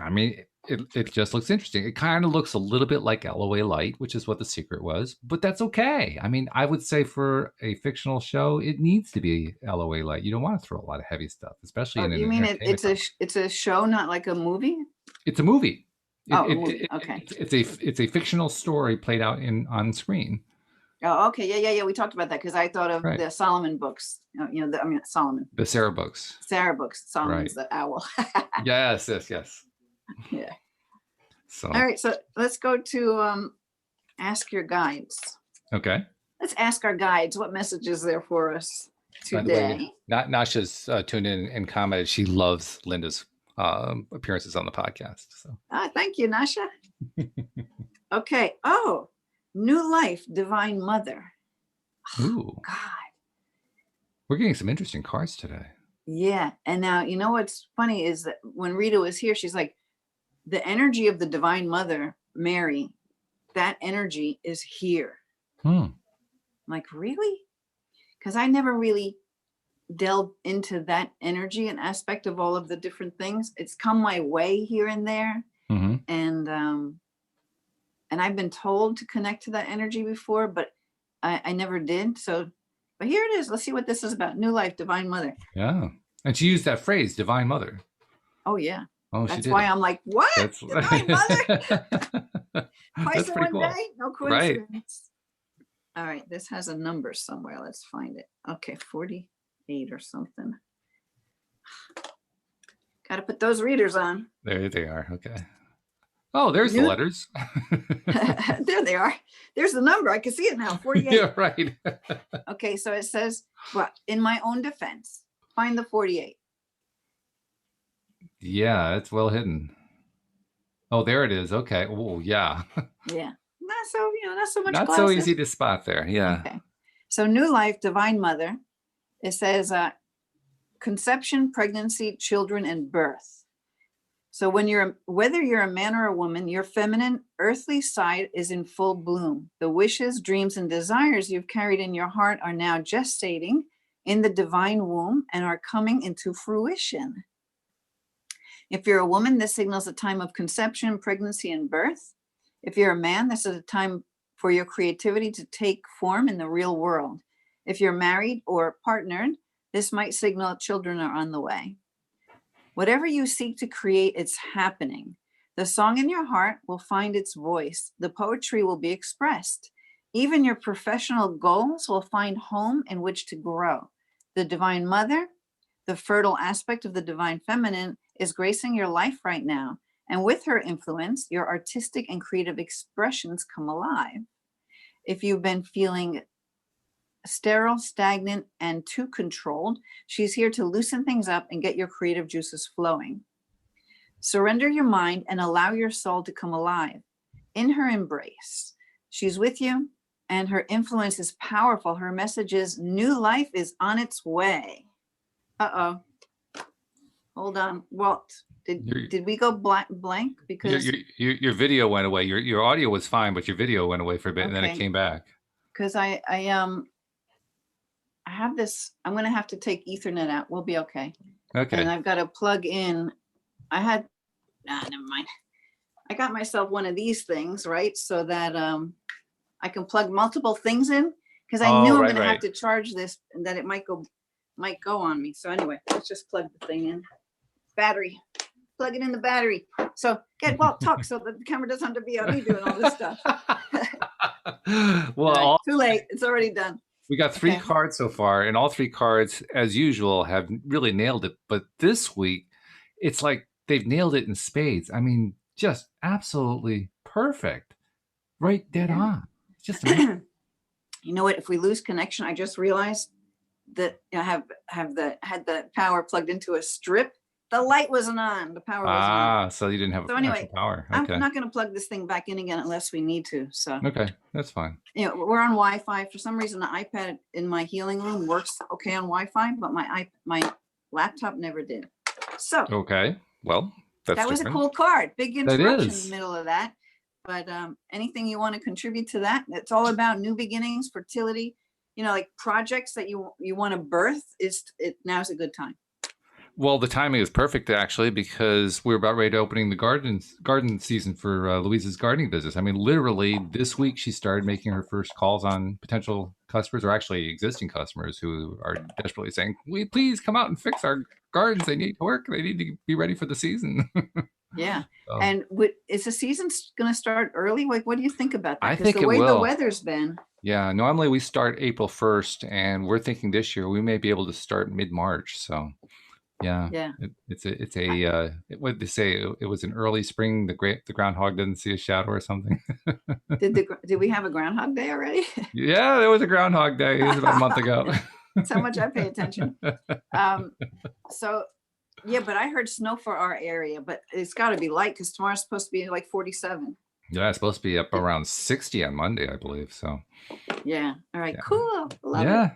S1: I mean, it just looks interesting. It kind of looks a little bit like LOA Light, which is what The Secret was, but that's okay. I mean, I would say for a fictional show, it needs to be LOA Light. You don't want to throw a lot of heavy stuff, especially
S2: Oh,
S1: in an
S2: you mean
S1: entertainment drama.
S2: it's a show, not like a movie?
S1: It's a movie.
S2: Oh, a movie. Okay.
S1: It's a fictional story played out on screen.
S2: Oh, okay. Yeah. We talked about that because I thought of
S1: Right.
S2: the Solomon books. Solomon.
S1: The Sarah books.
S2: Sarah books. Solomon's
S1: Right.
S2: the owl.
S1: Yes.
S2: Yeah.
S1: So.
S2: All right. So let's go to ask your guides.
S1: Okay.
S2: Let's ask our guides what message is there for us today.
S1: Nasha's tuned in and commented she loves Linda's appearances on the podcast. So.
S2: Thank you, Nasha. Okay. Oh, New Life, Divine Mother.
S1: Ooh.
S2: God.
S1: We're getting some interesting cards today.
S2: Yeah. And now, you know what's funny is that when Rita was here, she's like, the energy of the Divine Mother, Mary, that energy is here. I'm like, really? Because I never really delved into that energy and aspect of all of the different things. It's come my way here and there.
S1: Mm-hmm.
S2: And I've been told to connect to that energy before, but I never did. So, but here it is. Let's see what this is about. New Life, Divine Mother.
S1: Yeah. And she used that phrase, Divine Mother.
S2: Oh, yeah.
S1: Oh,
S2: that's why I'm like, what?
S1: That's...
S2: Divine Mother? Twice in one
S1: cool.
S2: day? No coincidence.
S1: Right.
S2: All right. This has a number somewhere. Let's find it. Okay. 48 or something. Got to put those readers on.
S1: There they are. Okay. Oh, there's the letters.
S2: There they are. There's the number. I can see it now. 48.
S1: Yeah, right.
S2: Okay. So it says, well, in my own defense, find the 48.
S1: Yeah, it's well hidden. Oh, there it is. Okay. Oh, yeah.
S2: Yeah. Not so much.
S1: Not
S2: glasses.
S1: so easy to spot there. Yeah.
S2: Okay. So New Life, Divine Mother. It says conception, pregnancy, children, and birth. So whether you're a man or a woman, your feminine earthly side is in full bloom. The wishes, dreams, and desires you've carried in your heart are now gestating in the divine womb and are coming into fruition. If you're a woman, this signals a time of conception, pregnancy, and birth. If you're a man, this is a time for your creativity to take form in the real world. If you're married or partnered, this might signal children are on the way. Whatever you seek to create, it's happening. The song in your heart will find its voice. The poetry will be expressed. Even your professional goals will find home in which to grow. The Divine Mother, the fertile aspect of the Divine Feminine, is gracing your life right now. And with her influence, your artistic and creative expressions come alive. If you've been feeling sterile, stagnant, and too controlled, she's here to loosen things up and get your creative juices flowing. Surrender your mind and allow your soul to come alive. In her embrace, she's with you, and her influence is powerful. Her message is new life is on its way. Uh-oh. Hold on, Walt. Did we go blank?
S1: Your
S2: Because
S1: your your video went away. Your audio was fine, but your video went away for a bit, and then it
S2: okay,
S1: came back.
S2: because I have this. I'm gonna have to take Ethernet out. We'll be okay. And
S1: Okay.
S2: I've got to plug in. I had never mind. I got myself one of these things, right? So that I can plug multiple things in because I
S1: Oh,
S2: knew I'm
S1: right,
S2: gonna have
S1: right.
S2: to charge this and that it might go on me. So anyway, let's just plug the thing in. Battery. Plug it in the battery. So get Walt talk so that the camera doesn't have to be on me doing all this stuff.
S1: Well,
S2: All right, too late. It's already done.
S1: we got three
S2: Okay.
S1: cards so far, and all three cards, as usual, have really nailed it. But this week, it's like they've nailed it in spades. I mean, just absolutely perfect, right, dead
S2: Yeah.
S1: on. It's just amazing.
S2: You know what? If we lose connection, I just realized that I had the power plugged into a strip. The light wasn't on. The power wasn't on.
S1: Ah, so you didn't have
S2: So
S1: actual
S2: anyway,
S1: power.
S2: I'm
S1: Okay.
S2: not going to plug this thing back in again unless we need to. So
S1: Okay, that's fine.
S2: we're on Wi-Fi. For some reason, the iPad in my healing room works okay on Wi-Fi, but my laptop never did. So
S1: Okay. Well, that's
S2: that was
S1: different.
S2: a cool card. Big
S1: That
S2: interruption in
S1: is.
S2: the middle of that. But anything you want to contribute to that? It's all about new beginnings, fertility. Like projects that you want to birth. Now's a good time.
S1: Well, the timing is perfect actually because we're about ready to opening the garden season for Louise's gardening business. I mean, literally this week she started making her first calls on potential customers, or actually existing customers who are desperately saying, "We please come out and fix our gardens. They need to work. They need to be ready for the season."
S2: Yeah.
S1: So,
S2: And is the season going to start early? Like, what do you think about that?
S1: I
S2: Because
S1: think
S2: the
S1: it
S2: way the
S1: will.
S2: weather's been.
S1: Yeah, normally we start April 1st, and we're thinking this year we may be able to start mid-March. So, yeah,
S2: Yeah.
S1: what did they say? It was an early spring. The groundhog didn't see a shadow or something.
S2: Did we have a Groundhog Day already?
S1: Yeah, there was a Groundhog Day. It was about a month ago.
S2: That's how much I pay attention. So yeah, but I heard snow for our area, but it's got to be light because tomorrow's supposed to be like 47.
S1: Yeah, it's supposed to be up around 60 on Monday, I believe. So,
S2: Yeah. All right.
S1: yeah,
S2: Cool. Love it.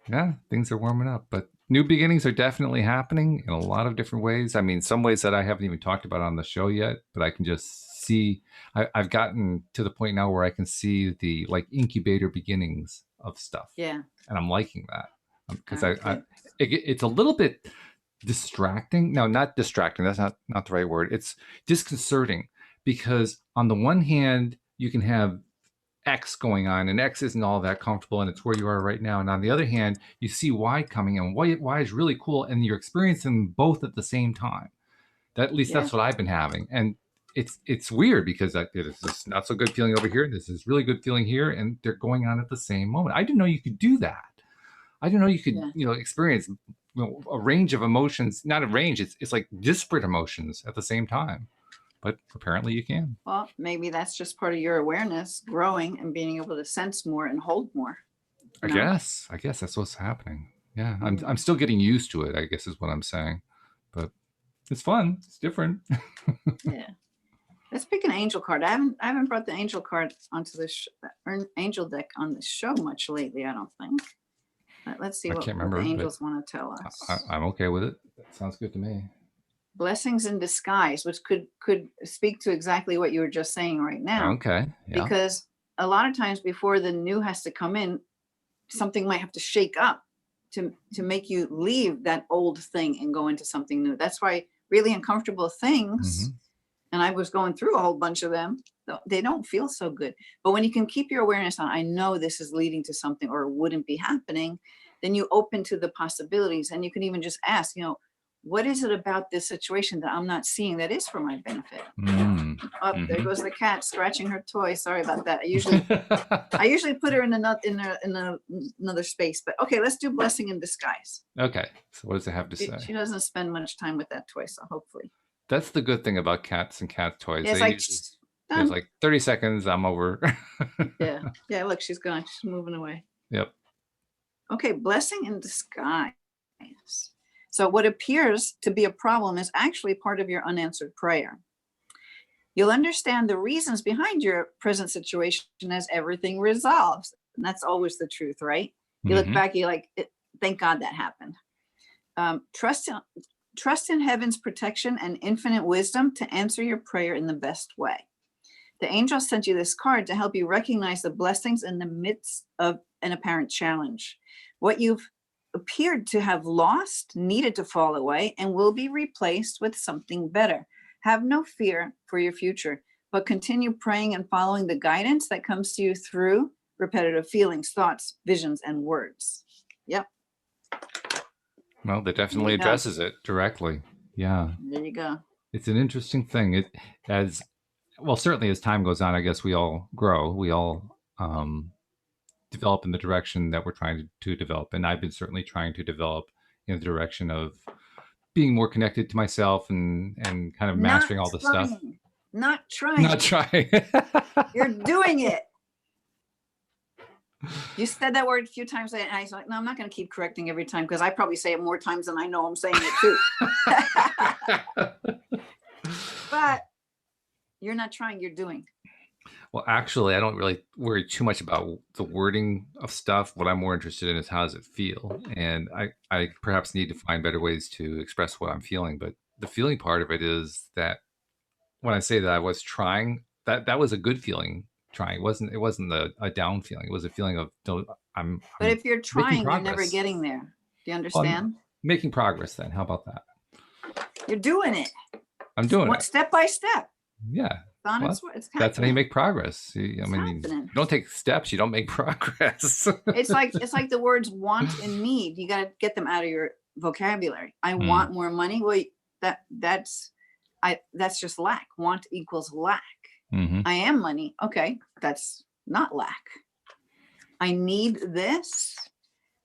S1: yeah, things are warming up. But new beginnings are definitely happening in a lot of different ways. I mean, some ways that I haven't even talked about on the show yet, but I can just see. I've gotten to the point now where I can see the like incubator beginnings of stuff.
S2: Yeah.
S1: And I'm liking that because
S2: Good.
S1: it's a little bit distracting. No, not distracting. That's not the right word. It's disconcerting because on the one hand, you can have X going on, and X isn't all that comfortable, and it's where you are right now. And on the other hand, you see Y coming, and Y is really cool, and you're experiencing both at the same time. At least
S2: Yeah.
S1: that's what I've been having, and it's weird because there's this not so good feeling over here, and there's this really good feeling here, and they're going on at the same moment. I didn't know you could do that. I didn't know you could,
S2: Yeah.
S1: experience a range of emotions. Not a range. It's like disparate emotions at the same time. But apparently you can.
S2: Well, maybe that's just part of your awareness growing and being able to sense more and hold more.
S1: I guess that's what's happening. Yeah, I'm
S2: Mhm.
S1: still getting used to it, I guess is what I'm saying. But it's fun. It's different.
S2: Yeah. Let's pick an angel card. I haven't brought the angel card onto this angel deck on the show much lately, I don't think. But let's see
S1: I
S2: what
S1: can't
S2: the
S1: remember, but
S2: angels want to tell us.
S1: I'm okay with it. That sounds good to me.
S2: Blessings in disguise, which could speak to exactly what you were just saying right now.
S1: Okay. Yeah.
S2: Because a lot of times before the new has to come in, something might have to shake up to make you leave that old thing and go into something new. That's why really uncomfortable things, and I was going through a whole bunch of them, they don't feel so good. But when you can keep your awareness on, I know this is leading to something or wouldn't be happening, then you open to the possibilities, and you can even just ask, what is it about this situation that I'm not seeing that is for my benefit? There goes the cat scratching her toy. Sorry about that. I usually put her in another space, but okay, let's do blessing in disguise.
S1: Okay. So what does it have to say?
S2: She doesn't spend much time with that toy, so hopefully.
S1: That's the good thing about cats and cat toys.
S2: Yeah, it's
S1: It's like 30 seconds, I'm over.
S2: Yeah. Look, she's gone. She's moving away.
S1: Yep.
S2: Okay, blessing in disguise. So what appears to be a problem is actually part of your unanswered prayer. You'll understand the reasons behind your present situation as everything resolves. And that's always the truth, right? You look back, you're like, thank God that happened. Trust in heaven's protection and infinite wisdom to answer your prayer in the best way. The angel sent you this card to help you recognize the blessings in the midst of an apparent challenge. What you've appeared to have lost needed to fall away and will be replaced with something better. Have no fear for your future, but continue praying and following the guidance that comes to you through repetitive feelings, thoughts, visions, and words. Yep.
S1: Well, that definitely addresses it directly. Yeah.
S2: There you go.
S1: It's an interesting thing. It as well, certainly as time goes on, I guess we all grow. We all develop in the direction that we're trying to develop. And I've been certainly trying to develop in the direction of being more connected to myself and kind of mastering all the stuff.
S2: Not trying.
S1: Not trying.
S2: You're doing it. You said that word a few times, and I was like, no, I'm not going to keep correcting every time because I probably say it more times than I know I'm saying it too. But you're not trying, you're doing.
S1: Well, actually, I don't really worry too much about the wording of stuff. What I'm more interested in is how does it feel? And I perhaps need to find better ways to express what I'm feeling. But the feeling part of it is that when I say that I was trying, that was a good feeling. Trying it wasn't a down feeling. It was a feeling of
S2: but if you're trying, you're never getting there. Do you understand?
S1: Well, making progress then. How about that?
S2: You're doing it.
S1: I'm doing it
S2: step by step.
S1: Yeah.
S2: Well,
S1: that's how you make progress. You don't take steps, you don't make progress.
S2: It's like the words want and need. You got to get them out of your vocabulary. I want more money. Well, that's just lack. Want equals lack.
S1: Mm-hmm.
S2: I am money. Okay, that's not lack. I need this.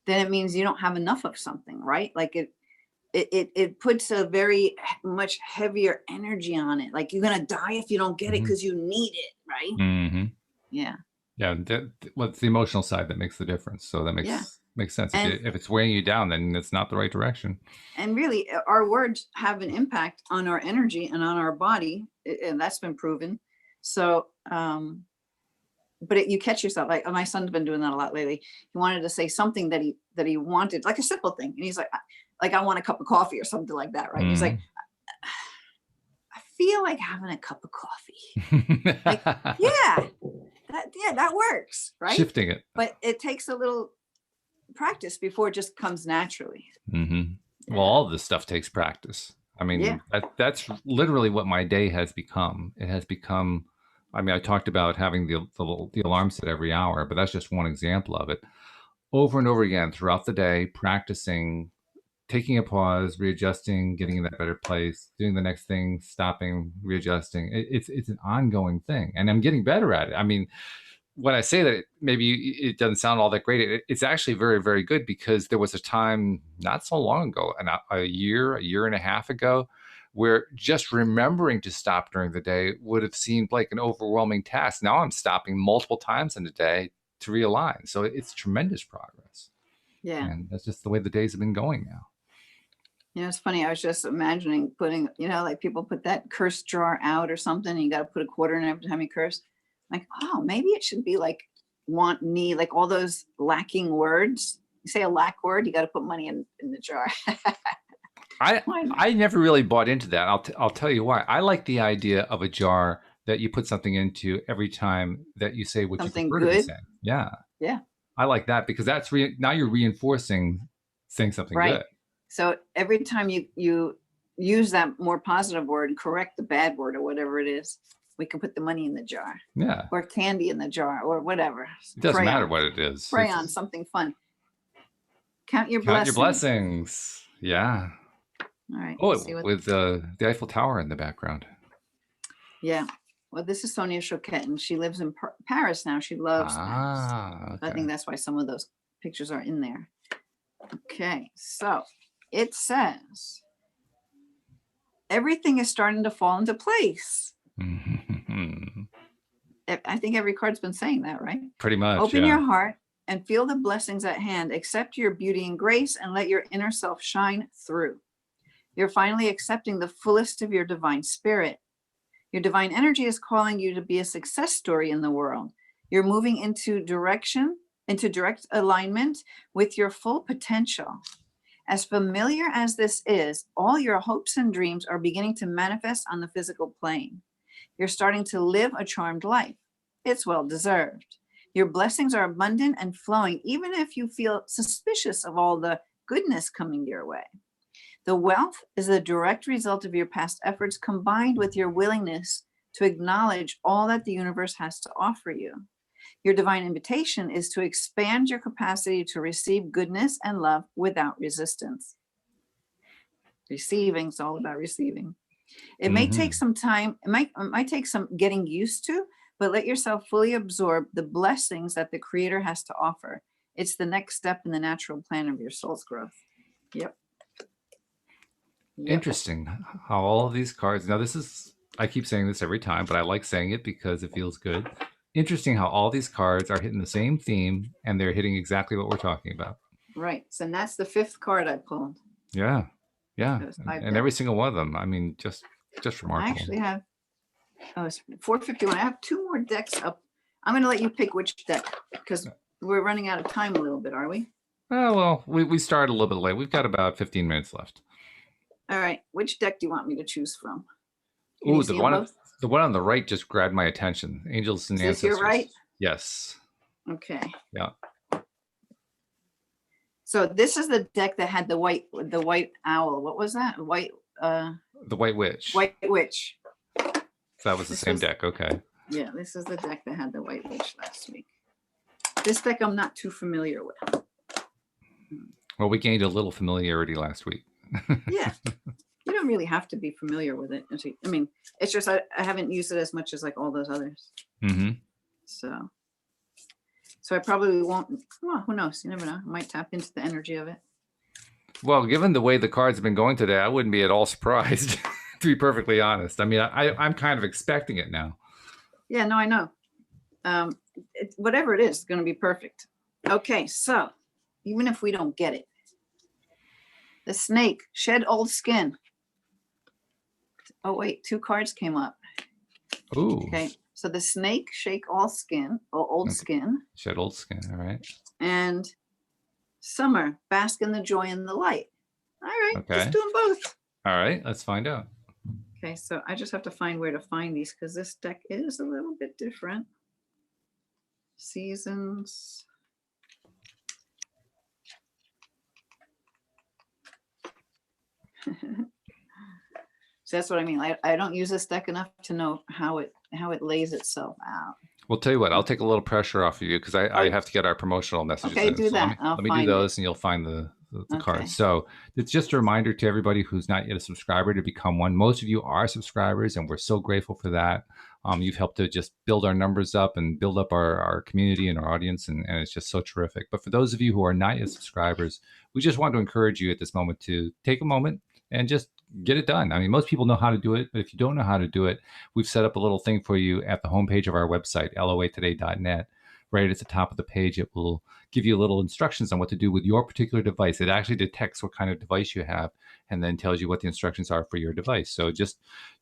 S2: Then it means you don't have enough of something, right? Like it puts a very much heavier energy on it. Like you're gonna die if you don't get it because you need it, right?
S1: Mm-hmm.
S2: Yeah.
S1: Yeah. It's the emotional side that makes the difference. So that makes sense. If it's weighing you down, then it's not the right direction. And
S2: really, our words have an impact on our energy and on our body, and that's been proven. So, but you catch yourself. Like my son's been doing that a lot lately. He wanted to say something that he wanted, like a simple thing, and he's like I want a cup of coffee or something like that, right? Mm-hmm. He's like, I feel like having a cup of coffee. Like, that works, right?
S1: Shifting it,
S2: but it takes a little practice before it just comes naturally.
S1: Mm-hmm. Yeah. Well, all of this stuff takes practice. I mean, that's literally what my day has become. It has become. I mean, I talked about having the alarm set every hour, but that's just one example of it. Over and over again throughout the day, practicing. Taking a pause, readjusting, getting in that better place, doing the next thing, stopping, readjusting. It's an ongoing thing, and I'm getting better at it. I mean, when I say that, maybe it doesn't sound all that great. It's actually very, very good because there was a time not so long ago, a year and a half ago, where just remembering to stop during the day would have seemed like an overwhelming task. Now I'm stopping multiple times in a day to realign. So it's tremendous progress.
S2: Yeah.
S1: And that's just the way the days have been going now.
S2: You know, it's funny. I was just imagining putting, like people put that curse jar out or something, and you got to put a quarter in every time you curse. Like, oh, maybe it should be like want, need, like all those lacking words. You say a lack word, you got to put money in the jar.
S1: I never really bought into that. I'll tell you why. I like the idea of a jar that you put something into every time that you say what
S2: something
S1: you prefer
S2: good.
S1: to be saying. Yeah.
S2: Yeah.
S1: I like that because that's now you're reinforcing saying something good.
S2: So every time you use that more positive word and correct the bad word or whatever it is, we can put the money in the jar.
S1: Yeah.
S2: Or candy in the jar or whatever.
S1: It doesn't matter what it is.
S2: Pray on something fun. Count your
S1: blessings. Yeah.
S2: All right.
S1: Oh, with the Eiffel Tower in the background.
S2: Yeah. Well, this is Sonia Choquette, and she lives in Paris now. She loves Paris. Okay. I think that's why some of those pictures are in there. Okay. So it says, everything is starting to fall into place. I think every card's been saying that, right?
S1: Pretty much.
S2: Open your heart and feel the blessings at hand. Accept your beauty and grace and let your inner self shine through. You're finally accepting the fullest of your divine spirit. Your divine energy is calling you to be a success story in the world. You're moving into direct alignment with your full potential. As familiar as this is, all your hopes and dreams are beginning to manifest on the physical plane. You're starting to live a charmed life. It's well deserved. Your blessings are abundant and flowing, even if you feel suspicious of all the goodness coming your way. The wealth is a direct result of your past efforts combined with your willingness to acknowledge all that the universe has to offer you. Your divine invitation is to expand your capacity to receive goodness and love without resistance. Receiving is all about receiving. It may take some time, it might take some getting used to, but let yourself fully absorb the blessings that the Creator has to offer. It's the next step in the natural plan of your soul's growth. Yep.
S1: Interesting how all of these cards, now this is, I keep saying this every time, but I like saying it because it feels good. Interesting how all these cards are hitting the same theme and they're hitting exactly what we're talking about.
S2: Right. So that's the 5th card I pulled.
S1: Yeah. And every single one of them, I mean, just remarkable.
S2: I actually have, it's 451. I have 2 more decks up. I'm going to let you pick which deck because we're running out of time a little bit, are we?
S1: Oh, well, we started a little bit late. We've got about 15 minutes left.
S2: All right. Which deck do you want me to choose from?
S1: Ooh, the one on the right just grabbed my attention. Angels and Ancestors.
S2: Is this your right?
S1: Yes.
S2: Okay.
S1: Yeah.
S2: So this is the deck that had the white owl. What was that? The
S1: White Witch.
S2: White Witch.
S1: So that was the same deck. Okay.
S2: Yeah, this is the deck that had the White Witch last week. This deck I'm not too familiar with.
S1: Well, we gained a little familiarity last week.
S2: Yeah. You don't really have to be familiar with it. I mean, it's just I haven't used it as much as like all those others. So I probably won't. Well, who knows? You never know. I might tap into the energy of it.
S1: Well, given the way the cards have been going today, I wouldn't be at all surprised, to be perfectly honest. I mean, I'm kind of expecting it now.
S2: Yeah, no, I know. Whatever it is, it's going to be perfect. Okay, so even if we don't get it, the snake, shed old skin. Oh, wait, 2 cards came up.
S1: Ooh.
S2: Okay, so the snake, shake all skin, or old skin.
S1: Shed old skin, all right.
S2: And summer, bask in the joy and the light. All right, let's do them both.
S1: All right, let's find out.
S2: Okay, so I just have to find where to find these because this deck is a little bit different. Seasons. So that's what I mean. I don't use this deck enough to know how it lays itself out.
S1: Well, tell you what, I'll take a little pressure off of you because I have to get our promotional messages.
S2: Okay, do that.
S1: Let me do those and you'll find the cards. So it's just a reminder to everybody who's not yet a subscriber to become one. Most of you are subscribers and we're so grateful for that. You've helped to just build our numbers up and build up our community and our audience, and it's just so terrific. But for those of you who are not yet subscribers, we just want to encourage you at this moment to take a moment and just get it done. I mean, most people know how to do it, but if you don't know how to do it, we've set up a little thing for you at the homepage of our website, loatoday.net. Right at the top of the page, it will give you little instructions on what to do with your particular device. It actually detects what kind of device you have and then tells you what the instructions are for your device. So just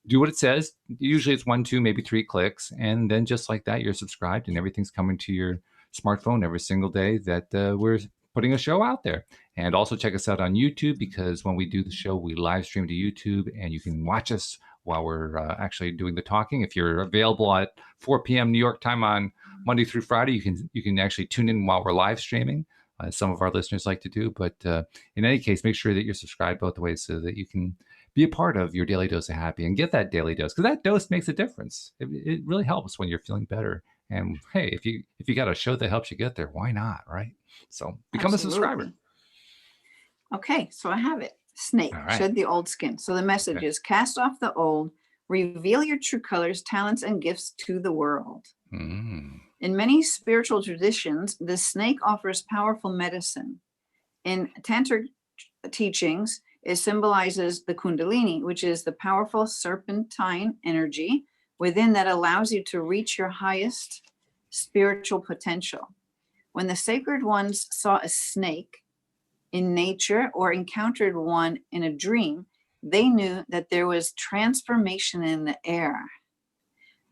S1: do what it says. Usually it's 1, 2, maybe 3 clicks. And then just like that, you're subscribed and everything's coming to your smartphone every single day that we're putting a show out there. And also check us out on YouTube, because when we do the show, we live stream to YouTube and you can watch us while we're actually doing the talking. If you're available at 4 p.m. New York time on Monday through Friday, you can actually tune in while we're live streaming, as some of our listeners like to do. But in any case, make sure that you're subscribed both ways so that you can be a part of your daily dose of happy and get that daily dose, because that dose makes a difference. It really helps when you're feeling better. And hey, if you got a show that helps you get there, why not, right? So become a subscriber.
S2: Okay, so I have it. Snake, shed the old skin. So the message is cast off the old, reveal your true colors, talents, and gifts to the world. In many spiritual traditions, the snake offers powerful medicine. In Tantric teachings, it symbolizes the Kundalini, which is the powerful serpentine energy within that allows you to reach your highest spiritual potential. When the sacred ones saw a snake in nature or encountered one in a dream, they knew that there was transformation in the air.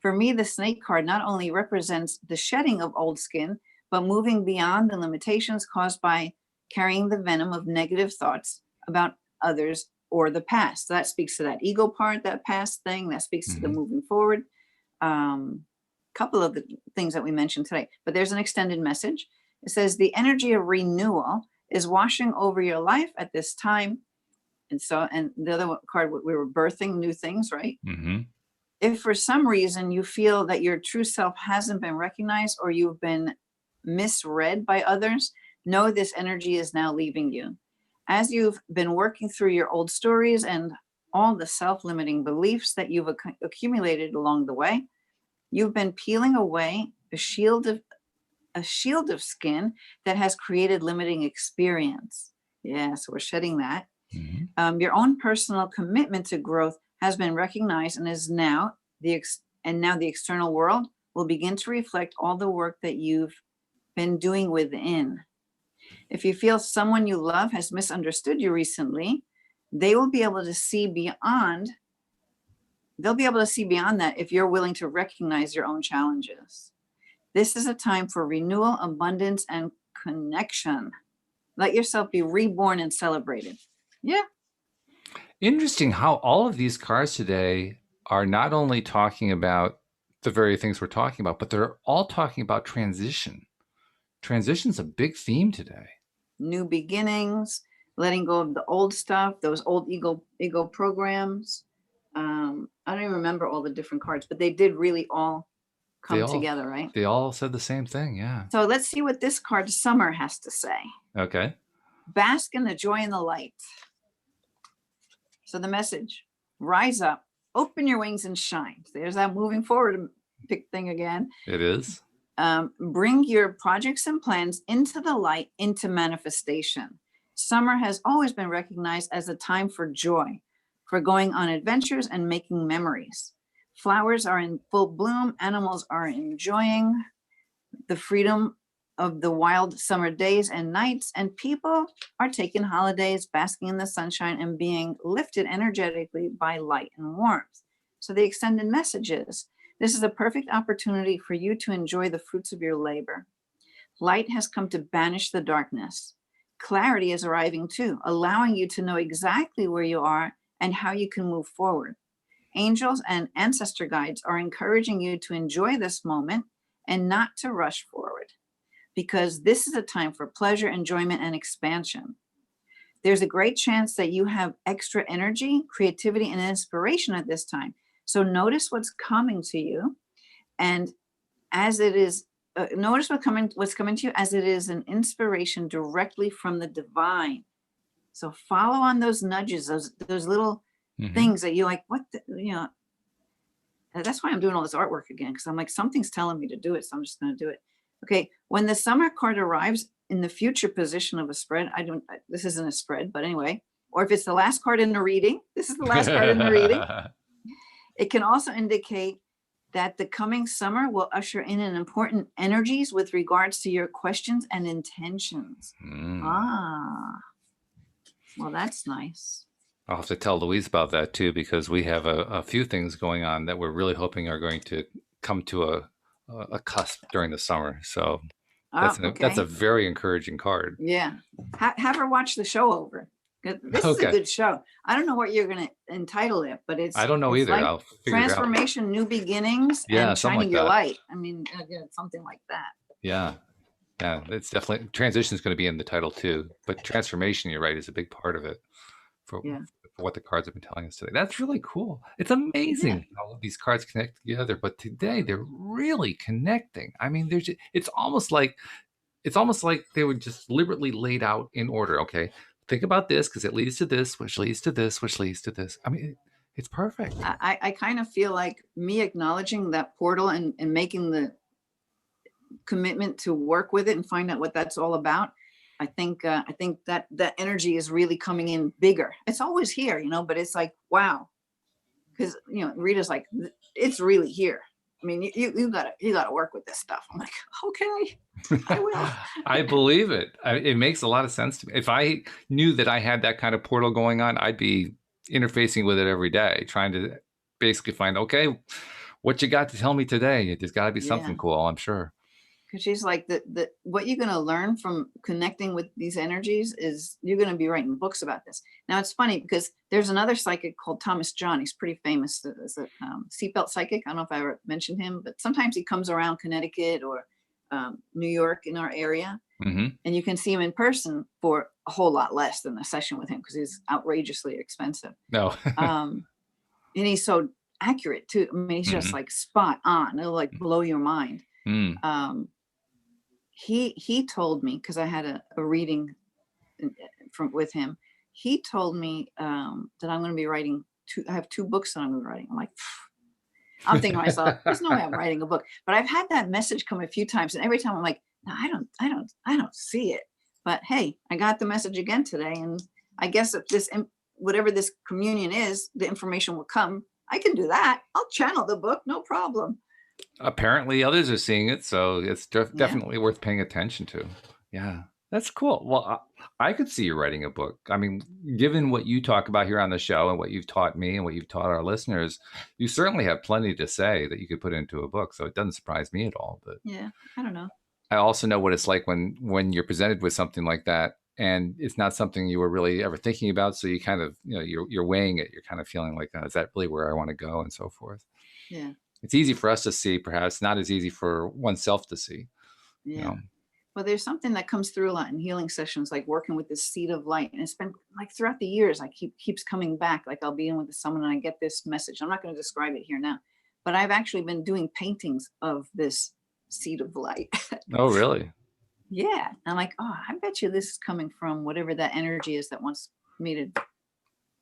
S2: For me, the snake card not only represents the shedding of old skin, but moving beyond the limitations caused by carrying the venom of negative thoughts about others or the past. So that speaks to that ego part, that past thing, that speaks to the
S1: Hmm.
S2: moving forward. Couple of the things that we mentioned today, but there's an extended message. It says the energy of renewal is washing over your life at this time. And so, and the other card, we were birthing new things, right?
S1: Hmm.
S2: If for some reason you feel that your true self hasn't been recognized or you've been misread by others, know this energy is now leaving you. As you've been working through your old stories and all the self-limiting beliefs that you've accumulated along the way, you've been peeling away a shield of skin that has created limiting experience. Yeah, so we're shedding that.
S1: Hmm.
S2: Your own personal commitment to growth has been recognized and is now now the external world will begin to reflect all the work that you've been doing within. If you feel someone you love has misunderstood you recently, they will be able to see beyond. They'll be able to see beyond that if you're willing to recognize your own challenges. This is a time for renewal, abundance, and connection. Let yourself be reborn and celebrated. Yeah.
S1: Interesting how all of these cards today are not only talking about the very things we're talking about, but they're all talking about transition. Transition's a big theme today.
S2: New beginnings, letting go of the old stuff, those old ego programs. I don't even remember all the different cards, but they did really all
S1: They
S2: come
S1: all
S2: together, right?
S1: they all said the same thing, yeah.
S2: So let's see what this card Summer has to say.
S1: Okay.
S2: Bask in the joy and the light. So the message: rise up, open your wings and shine. There's that moving forward pick thing again.
S1: It is.
S2: Bring your projects and plans into the light, into manifestation. Summer has always been recognized as a time for joy, for going on adventures and making memories. Flowers are in full bloom, animals are enjoying the freedom of the wild summer days and nights, and people are taking holidays, basking in the sunshine, and being lifted energetically by light and warmth. So the extended message is, this is a perfect opportunity for you to enjoy the fruits of your labor. Light has come to banish the darkness. Clarity is arriving too, allowing you to know exactly where you are and how you can move forward. Angels and ancestor guides are encouraging you to enjoy this moment and not to rush forward, because this is a time for pleasure, enjoyment, and expansion. There's a great chance that you have extra energy, creativity, and inspiration at this time. So notice what's coming to you, and as it is, notice what's coming to you as it is an inspiration directly from the divine. So follow on those nudges, those little things that you like. That's why I'm doing all this artwork again, because I'm like, something's telling me to do it, so I'm just going to do it. Okay, when the summer card arrives in the future position of a spread, this isn't a spread, but anyway, or if it's the last card in the reading, this is the last card in the reading. It can also indicate that the coming summer will usher in an important energies with regards to your questions and intentions. Ah, well, that's nice.
S1: I'll have to tell Louise about that too, because we have a few things going on that we're really hoping are going to come to a cusp during the summer. So that's a very encouraging card.
S2: Yeah. Have her watch the show over. This is a good show. I don't know what you're going to entitle it, but
S1: I don't know either.
S2: Like
S1: I'll figure
S2: transformation, it out. New beginnings, and shining your light. I mean, something like that.
S1: Yeah. Yeah. It's definitely, transition is going to be in the title too, but transformation, you're right, is a big part of it for what the cards have been telling us today. That's really cool. It's amazing how these cards connect together, but today they're really connecting. I mean, it's almost like they were just deliberately laid out in order. Okay, think about this because it leads to this, which leads to this, which leads to this. I mean, it's perfect.
S2: I kind of feel like me acknowledging that portal and making the commitment to work with it and find out what that's all about. I think that energy is really coming in bigger. It's always here, but it's like, wow. Because, Rita's like, it's really here. I mean, you gotta work with this stuff. I'm like, okay, I will.
S1: I believe it. It makes a lot of sense to me. If I knew that I had that kind of portal going on, I'd be interfacing with it every day, trying to basically find, okay, what you got to tell me today? There's got to be something cool, I'm sure.
S2: Because she's like, the what you're going to learn from connecting with these energies is you're going to be writing books about this. Now it's funny because there's another psychic called Thomas John. He's pretty famous as a seatbelt psychic. I don't know if I ever mentioned him, but sometimes he comes around Connecticut or New York in our area, and you can see him in person for a whole lot less than a session with him because he's outrageously expensive.
S1: No.
S2: And he's so accurate too. I mean, he's just like spot on. It'll like blow your mind. He told me, because I had a reading with him. He told me that I'm going to be writing I have 2 books that I'm going to be writing. I'm like, I'm thinking to myself, there's no way I'm writing a book. But I've had that message come a few times, and every time I'm like, no, I don't see it. But hey, I got the message again today, and I guess if this, whatever this communion is, the information will come. I can do that. I'll channel the book, no problem.
S1: Apparently others are seeing it, so it's definitely worth paying attention to. Yeah, that's cool. Well, I could see you writing a book. I mean, given what you talk about here on the show and what you've taught me and what you've taught our listeners, you certainly have plenty to say that you could put into a book. So it doesn't surprise me at all. But
S2: yeah, I don't know.
S1: I also know what it's like when you're presented with something like that and it's not something you were really ever thinking about. So you kind of, you're weighing it. You're kind of feeling like, is that really where I want to go, and so forth.
S2: Yeah.
S1: It's easy for us to see, perhaps not as easy for oneself to see.
S2: Yeah. Well, there's something that comes through a lot in healing sessions, like working with this seed of light. And it's been like throughout the years, keeps coming back. Like I'll be in with someone and I get this message. I'm not going to describe it here now, but I've actually been doing paintings of this seed of light.
S1: Oh, really?
S2: Yeah. I'm like, oh, I bet you this is coming from whatever that energy is that wants me to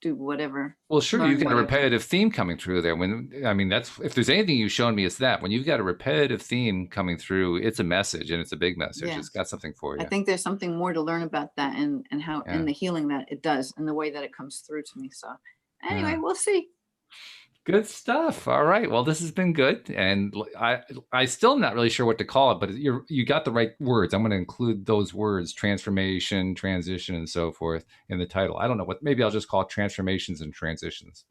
S2: do whatever.
S1: Well, sure, you've got a repetitive theme coming through there. That's, if there's anything you've shown me, it's that when you've got a repetitive theme coming through, it's a message, and it's a big message. Yeah. It's got something for you.
S2: I think there's something more to learn about that and how and the healing that it does and the way that it comes through to me. So anyway, we'll see.
S1: Good stuff. All right. Well, this has been good, and I still am not really sure what to call it, but you got the right words. I'm going to include those words: transformation, transition, and so forth in the title. I don't know what. Maybe I'll just call it transformations and transitions.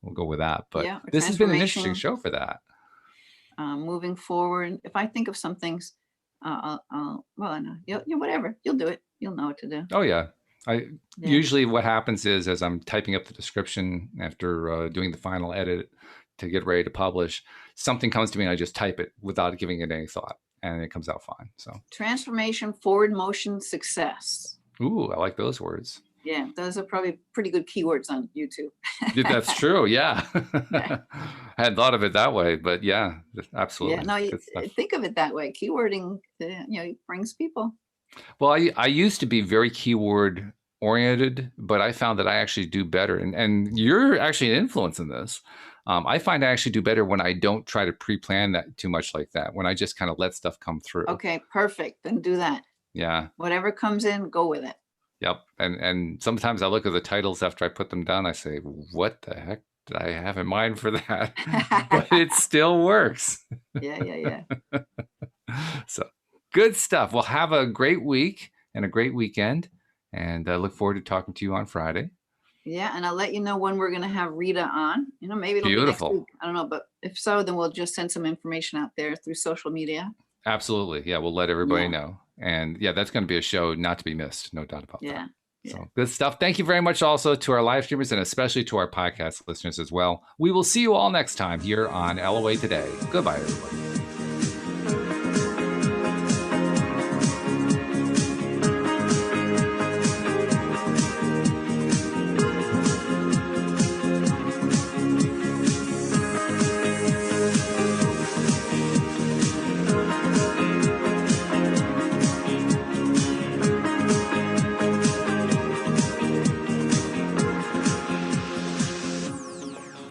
S1: We'll go with that. But this has been an interesting show for that.
S2: Moving forward, if I think of some things, whatever, you'll do it. You'll know what to do.
S1: Oh yeah. Usually what happens is, as I'm typing up the description after doing the final edit to get ready to publish, something comes to me and I just type it without giving it any thought, and it comes out fine. So
S2: transformation, forward motion, success.
S1: Ooh, I like those words.
S2: Yeah, those are probably pretty good keywords on YouTube.
S1: That's true. Yeah. I hadn't thought of it that way, but yeah, absolutely.
S2: Yeah, no, you think of it that way. Keywording, brings people.
S1: Well, I used to be very keyword oriented, but I found that I actually do better. And you're actually an influence in this. I find I actually do better when I don't try to pre-plan that too much like that, when I just kind of let stuff come through.
S2: Okay, perfect. Then do that.
S1: Yeah.
S2: Whatever comes in, go with it.
S1: Yep. And sometimes I look at the titles after I put them down. I say, what the heck did I have in mind for that? But it still works.
S2: Yeah.
S1: So good stuff. Well, have a great week and a great weekend. And I look forward to talking to you on Friday.
S2: Yeah, and I'll let you know when we're going to have Rita on. Maybe it'll
S1: Beautiful.
S2: be next week. I don't know, but if so, then we'll just send some information out there through social media.
S1: Absolutely. Yeah, we'll let everybody know. And yeah, that's going to be a show not to be missed. No doubt about that.
S2: Yeah.
S1: So good stuff. Thank you very much also to our live streamers and especially to our podcast listeners as well. We will see you all next time here on LOA Today. Goodbye, everybody.